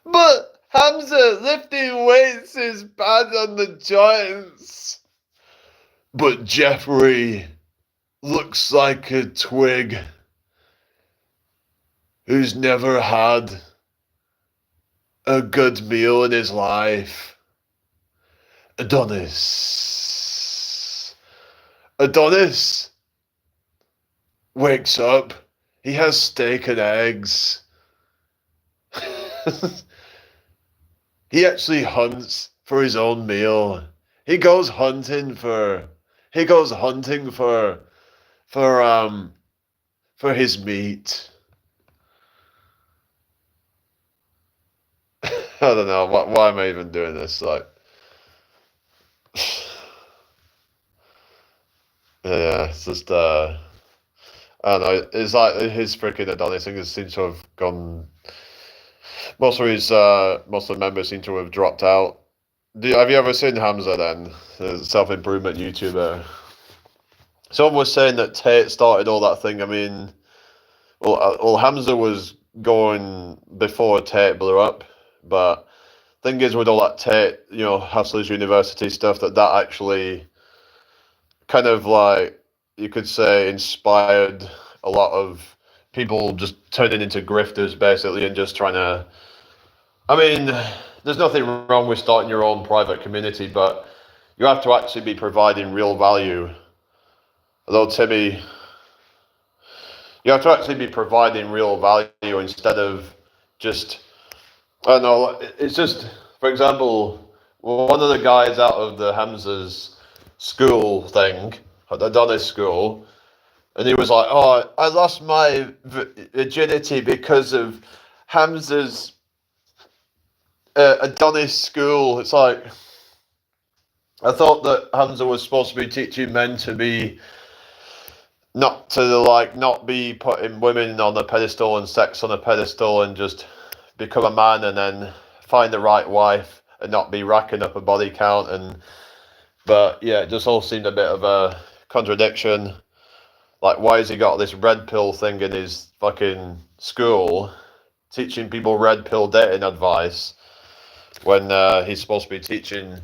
But Hamza, lifting weights is bad on the joints. But Jeffrey looks like a twig who's never had a good meal in his life. Adonis wakes up. He has steak and eggs. He actually hunts for his own meal. He goes hunting for his meat. I don't know why am I even doing this? Like, yeah, it's just I don't know. It's like his freaking Adonis thing seems to have gone. Most of the members seem to have dropped out. Have you ever seen Hamza then, the self-improvement YouTuber? Someone was saying that Tate started all that thing. I mean, well, Hamza was going before Tate blew up, but thing is with all that Tate, Hustlers University stuff, that actually kind of like, you could say, inspired a lot of people just turning into grifters basically and just trying to. I mean, there's nothing wrong with starting your own private community, but you have to actually be providing real value. Although Timmy, you have to actually be providing real value instead of just, I don't know, it's just, for example, one of the guys out of the Hamza's school thing, the Adonis school, and he was like, oh, I lost my virginity because of Hamza's Adonis school. It's like, I thought that Hamza was supposed to be teaching men to be not be putting women on a pedestal and sex on a pedestal and just become a man and then find the right wife and not be racking up a body count. But yeah, it just all seemed a bit of a contradiction. Like, why has he got this red pill thing in his fucking school, teaching people red pill dating advice, when he's supposed to be teaching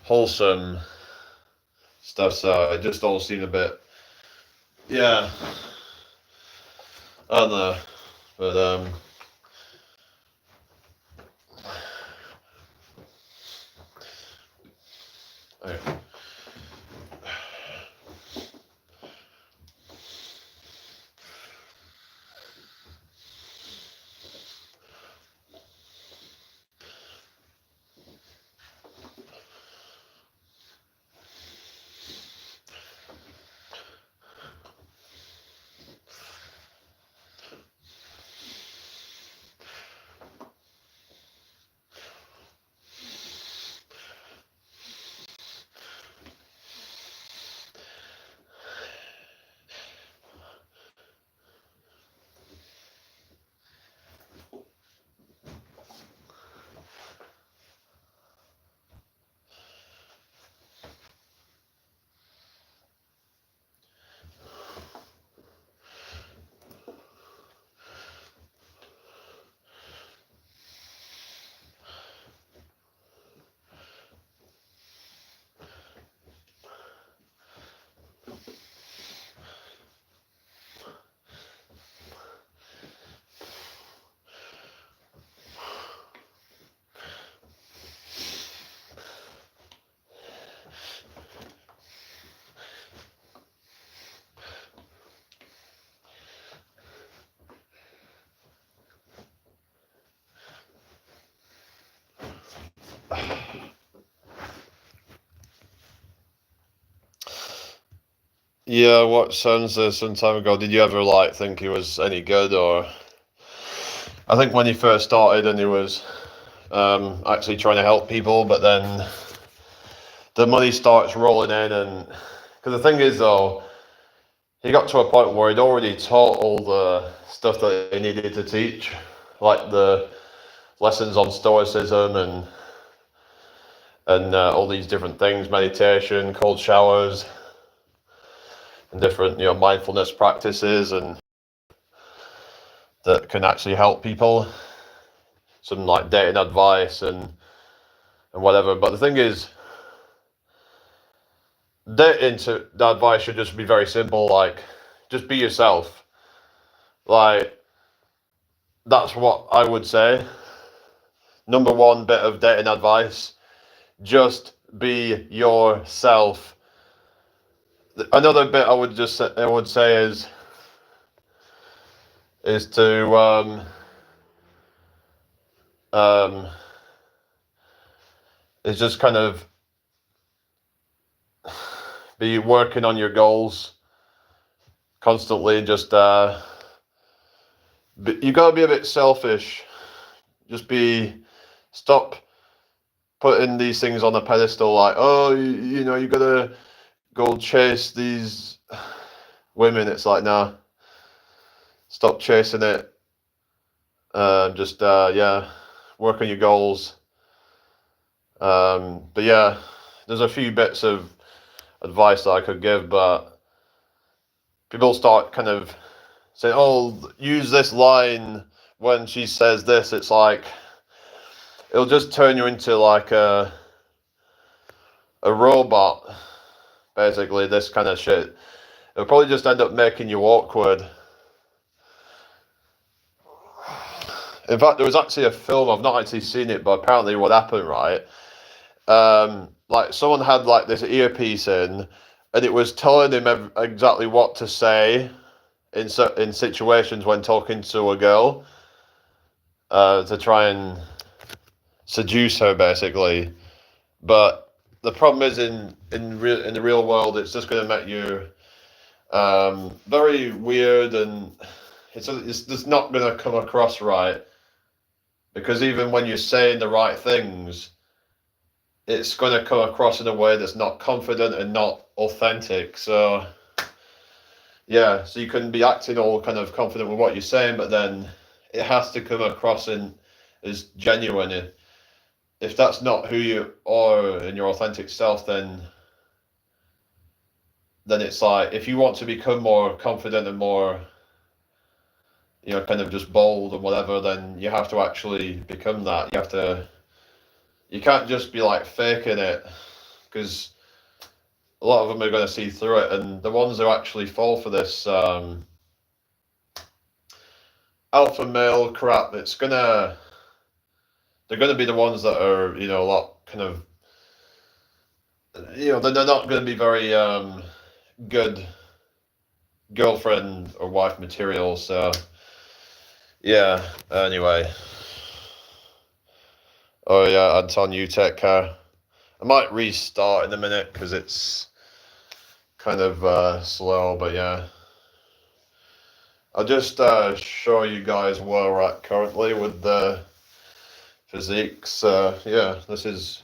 wholesome stuff? So it just all seemed a bit, yeah, I don't know, but okay. Yeah, I watched Sansa some time ago. Did you ever like think he was any good? Or I think when he first started and he was actually trying to help people, but then the money starts rolling in, and because the thing is though, he got to a point where he'd already taught all the stuff that he needed to teach, like the lessons on stoicism and all these different things, meditation, cold showers, and different mindfulness practices, and that can actually help people. Some like dating advice and whatever. But the thing is, dating to the advice should just be very simple. Like, just be yourself. Like, that's what I would say. Number one bit of dating advice: just be yourself. Another bit I would say is to is just kind of be working on your goals constantly. Just you gotta be a bit selfish. Just stop putting these things on a pedestal. Like, oh, you gotta go chase these women. It's like, nah, stop chasing it. Just yeah, work on your goals. But yeah, there's a few bits of advice that I could give, but people start kind of saying, oh, use this line when she says this. It's like, it'll just turn you into like a robot, basically, this kind of shit. It'll probably just end up making you awkward. In fact, there was actually a film, I've not actually seen it, but apparently what happened, right? Like, someone had like this earpiece in, and it was telling him exactly what to say in situations when talking to a girl, to try and seduce her, basically. But the problem is, in the real world, it's just going to make you very weird, and it's just not going to come across right. because even when you're saying the right things, it's going to come across in a way that's not confident and not authentic. So yeah, so you can be acting all kind of confident with what you're saying, but then it has to come across in as genuine. If that's not who you are and your authentic self, then it's like, if you want to become more confident and more, kind of just bold and whatever, then you have to actually become that. You can't just be like faking it, because a lot of them are going to see through it, and the ones who actually fall for this alpha male crap, they're gonna be the ones that are, a lot kind of, they're not going to be very good girlfriend or wife material. So yeah, anyway. Oh yeah, Anton, you take care. I might restart in a minute because it's kind of slow, but yeah. I'll just show you guys where we're at currently with the physiques. Yeah, this is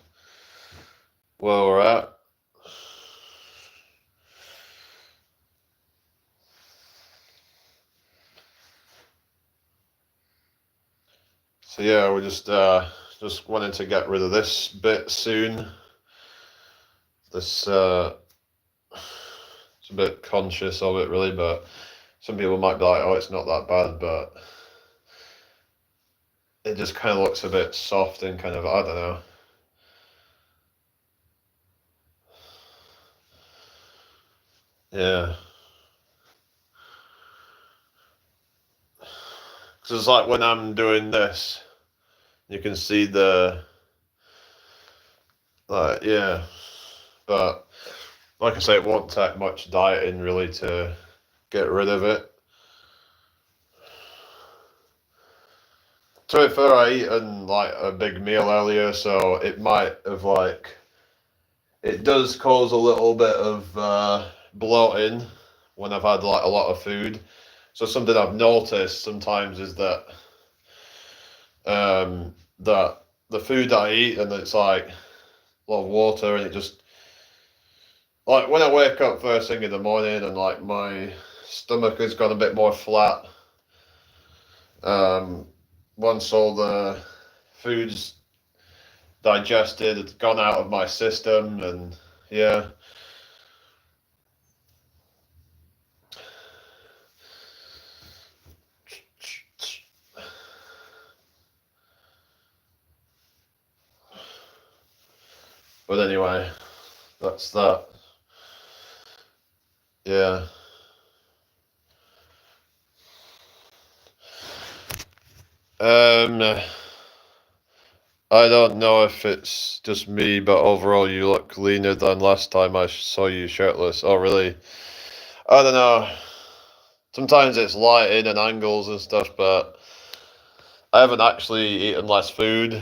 where we're at. So yeah, we're just wanting to get rid of this bit soon. This it's a bit conscious of it really, but some people might be like, oh, it's not that bad, but it just kind of looks a bit soft and kind of, I don't know. Yeah. Because it's like when I'm doing this, you can see yeah. But like I say, it won't take much dieting really to get rid of it. To be fair, I eaten like a big meal earlier, so it might have it does cause a little bit of bloating when I've had like a lot of food. So something I've noticed sometimes is that that the food that I eat, and it's like a lot of water, and it just, like when I wake up first thing in the morning and like my stomach has gone a bit more flat, once all the food's digested, it's gone out of my system, and yeah. But anyway, that's that. Yeah. I don't know if it's just me, but overall you look leaner than last time I saw you shirtless. Oh, really? I don't know. Sometimes it's lighting and angles and stuff, but I haven't actually eaten less food.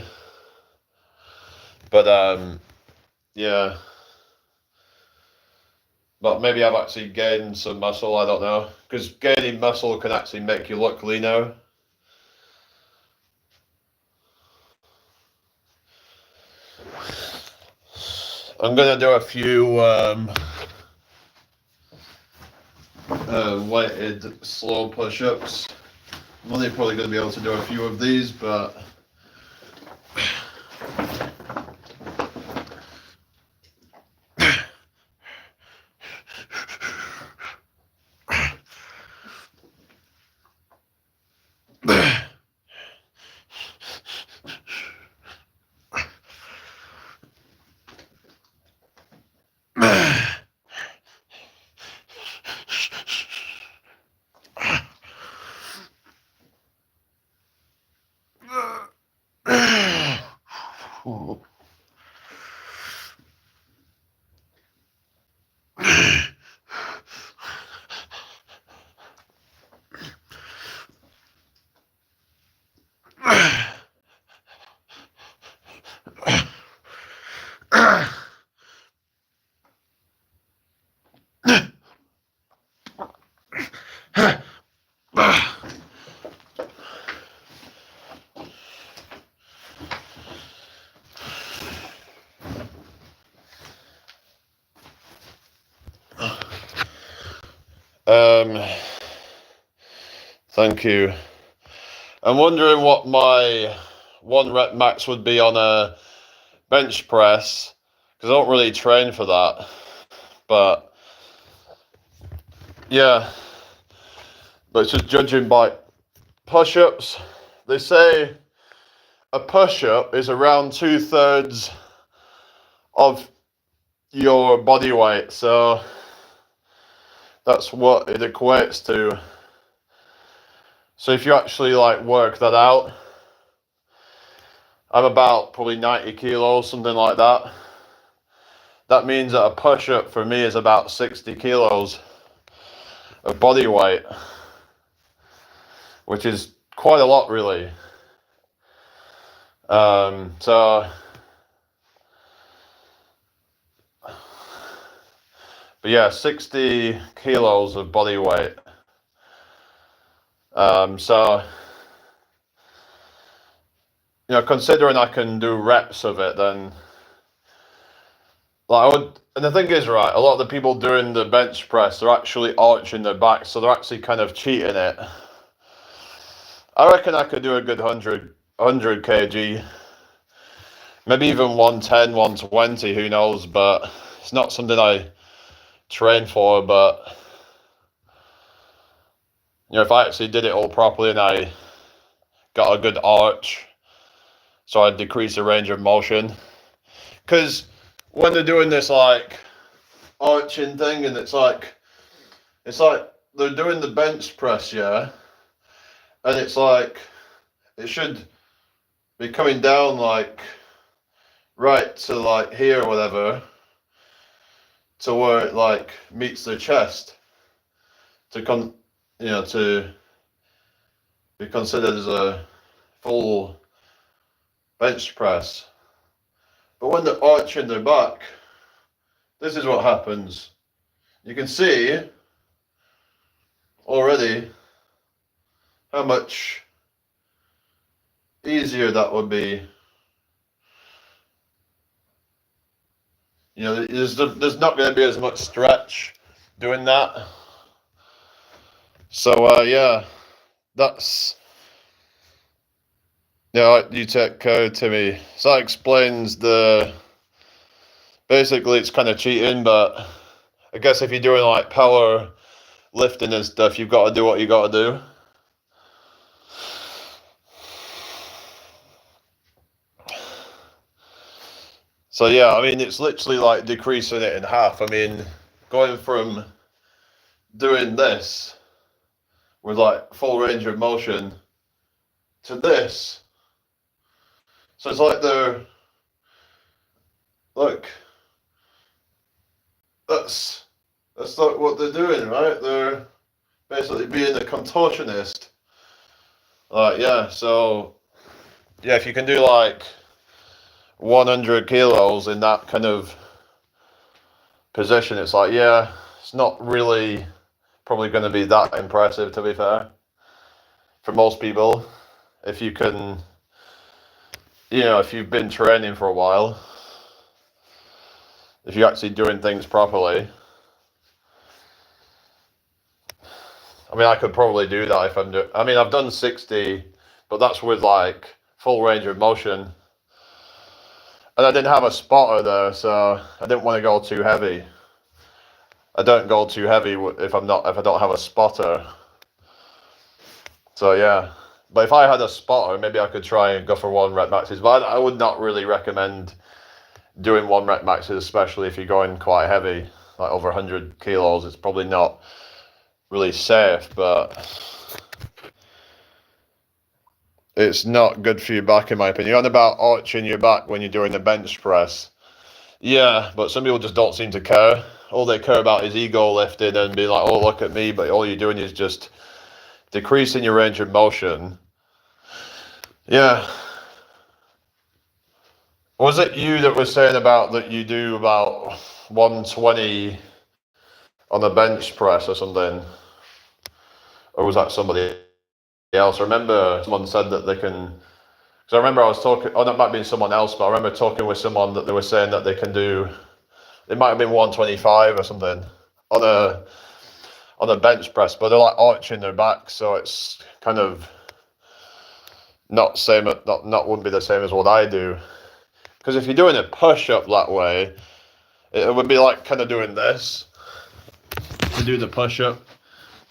But yeah. But maybe I've actually gained some muscle, I don't know. Because gaining muscle can actually make you look leaner. I'm gonna do a few weighted slow push-ups. I'm only probably gonna be able to do a few of these, but Thank you. I'm wondering what my 1 rep max would be on a bench press, because I don't really train for that. But yeah, but it's just judging by push-ups. They say a push-up is around 2/3 of your body weight, so that's what it equates to. So if you actually like work that out, I'm about probably 90 kilos, something like that. That means that a push-up for me is about 60 kilos of body weight, which is quite a lot, really. But yeah, 60 kilos of body weight. So, you know, considering I can do reps of it, then like I would. And the thing is, right, a lot of the people doing the bench press, they're actually arching their back, so they're actually kind of cheating it. I reckon I could do a good 100 kg, maybe even 110, 120, who knows, but it's not something I train for. But you know, if I actually did it all properly and I got a good arch, so I'd decrease the range of motion. Because when they're doing this like arching thing, and it's like they're doing the bench press, yeah, and it's like it should be coming down like right to like here or whatever, to where it like meets their chest, to to be considered as a full bench press. But when they're arching their back, this is what happens. You can see already how much easier that would be. You know, there's not going to be as much stretch doing that. So yeah, that's, yeah, you take code to me. So that explains basically it's kind of cheating, but I guess if you're doing like power lifting and stuff, you've got to do what you got to do. So yeah, I mean, it's literally like decreasing it in half. I mean, going from doing this with like full range of motion to this. So it's like look, that's like what they're doing, right? They're basically being a contortionist. Yeah, so yeah, if you can do like 100 kilos in that kind of position, it's like, yeah, it's not really probably going to be that impressive, to be fair, for most people. If you can, you know, if you've been training for a while, if you're actually doing things properly. I mean, I could probably do that if I'm doing, I mean, I've done 60, but that's with like full range of motion. And I didn't have a spotter though, so I didn't want to go too heavy. I don't go too heavy if I don't have a spotter. So yeah, but if I had a spotter, maybe I could try and go for 1 rep maxes. But I would not really recommend doing 1 rep maxes, especially if you're going quite heavy, like over 100 kilos. It's probably not really safe, but it's not good for your back, in my opinion. You're on about arching your back when you're doing the bench press. Yeah, but some people just don't seem to care. All they care about is ego lifting and being like, oh, look at me, but all you're doing is just decreasing your range of motion. Yeah. Was it you that was saying about that you do about 120 on a bench press or something? Or was that somebody else? I remember someone said that they can, because I remember I was talking, oh, that might have been someone else, but I remember talking with someone that they were saying that they can do, it might have been 125 or something on on a bench press, but they're like arching their back, so it's kind of not wouldn't be the same as what I do. Because if you're doing a push-up that way, it would be like kind of doing this to do the push-up.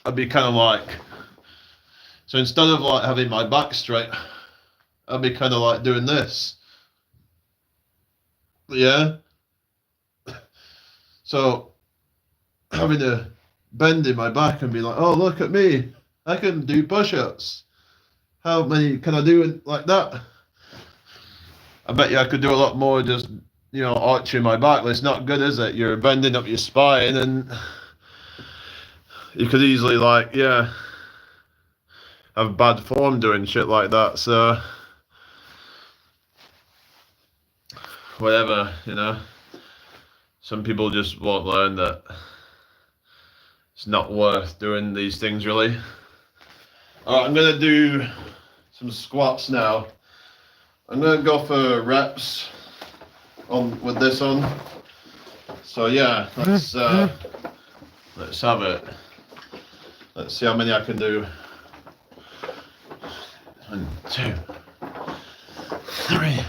I'd be kind of like, so instead of like having my back straight, I'd be kind of like doing this. Yeah. So having a bend in my back and be like, oh, look at me, I can do push-ups. How many can I do like that? I bet you I could do a lot more just, arching my back. It's not good, is it? You're bending up your spine and you could easily have bad form doing shit like that. So whatever, some people just won't learn that it's not worth doing these things really. All right, I'm gonna do some squats now. I'm gonna go for reps with this on. So yeah, let's have it. Let's see how many I can do. 1, 2, 3.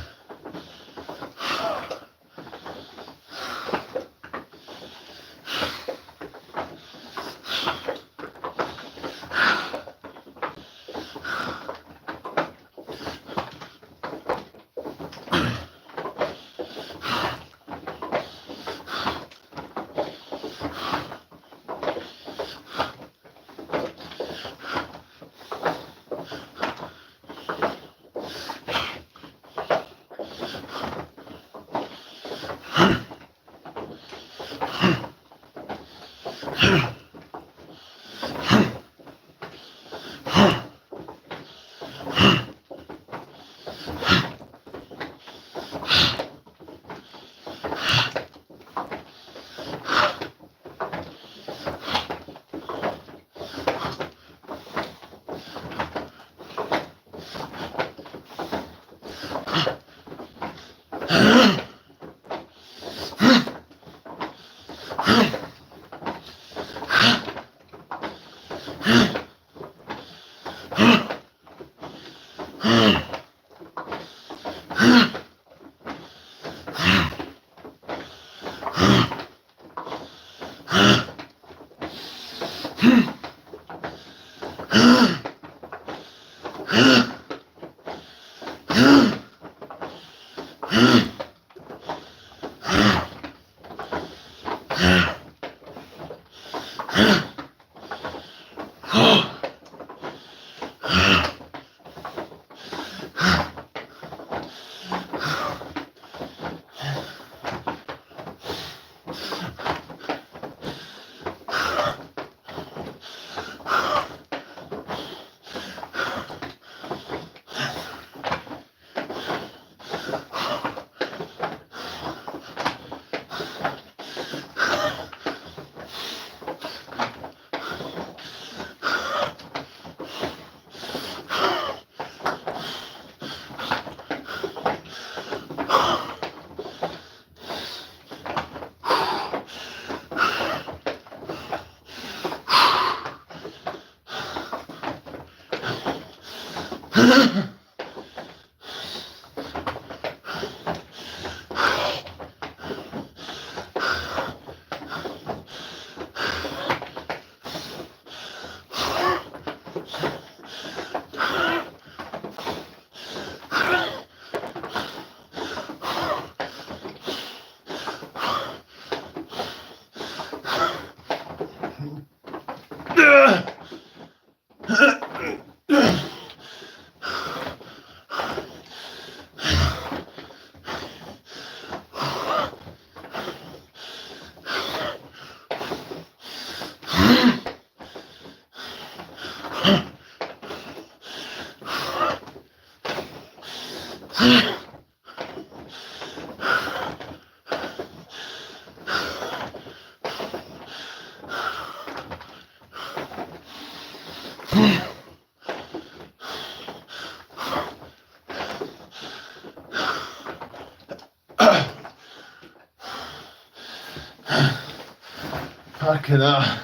Fucking hell.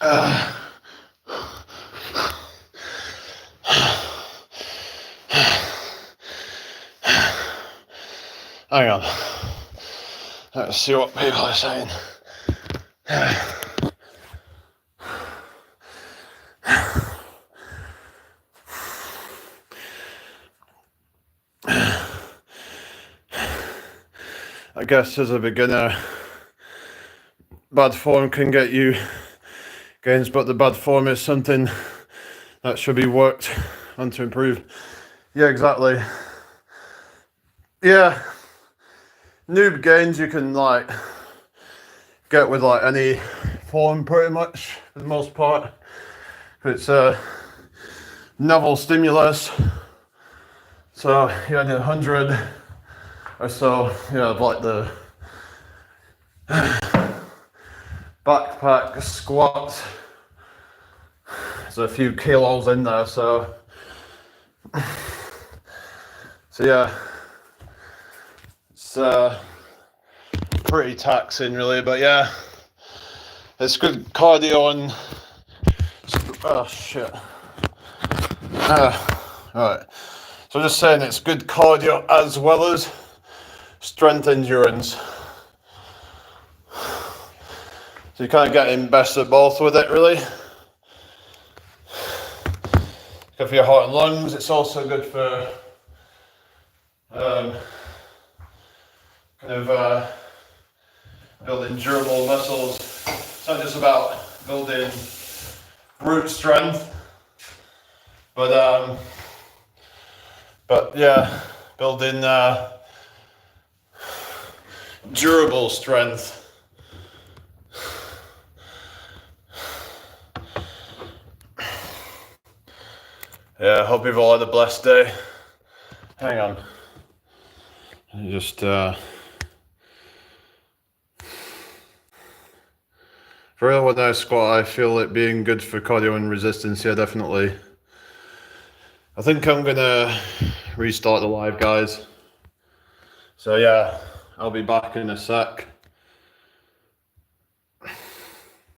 Uh, Hang on. Let's see what people are saying. I guess as a beginner, bad form can get you gains, but the bad form is something that should be worked on to improve. Yeah, exactly. Yeah, noob gains you can like get with like any form pretty much for the most part. It's a novel stimulus, so you only 100 or so, you know, like the backpack squats. There's a few kilos in there, so yeah, it's pretty taxing really, but yeah, it's good cardio and oh shit. Right, so I'm just saying it's good cardio as well as strength endurance. So you're kind of getting best of both with it really. Good for your heart and lungs. It's also good for building durable muscles. It's not just about building brute strength, but yeah, building durable strength. Yeah, I hope you've all had a blessed day. Hang on. Just for real, when I squat, I feel it being good for cardio and resistance. Yeah, definitely. I think I'm gonna restart the live, guys. So yeah, I'll be back in a sec.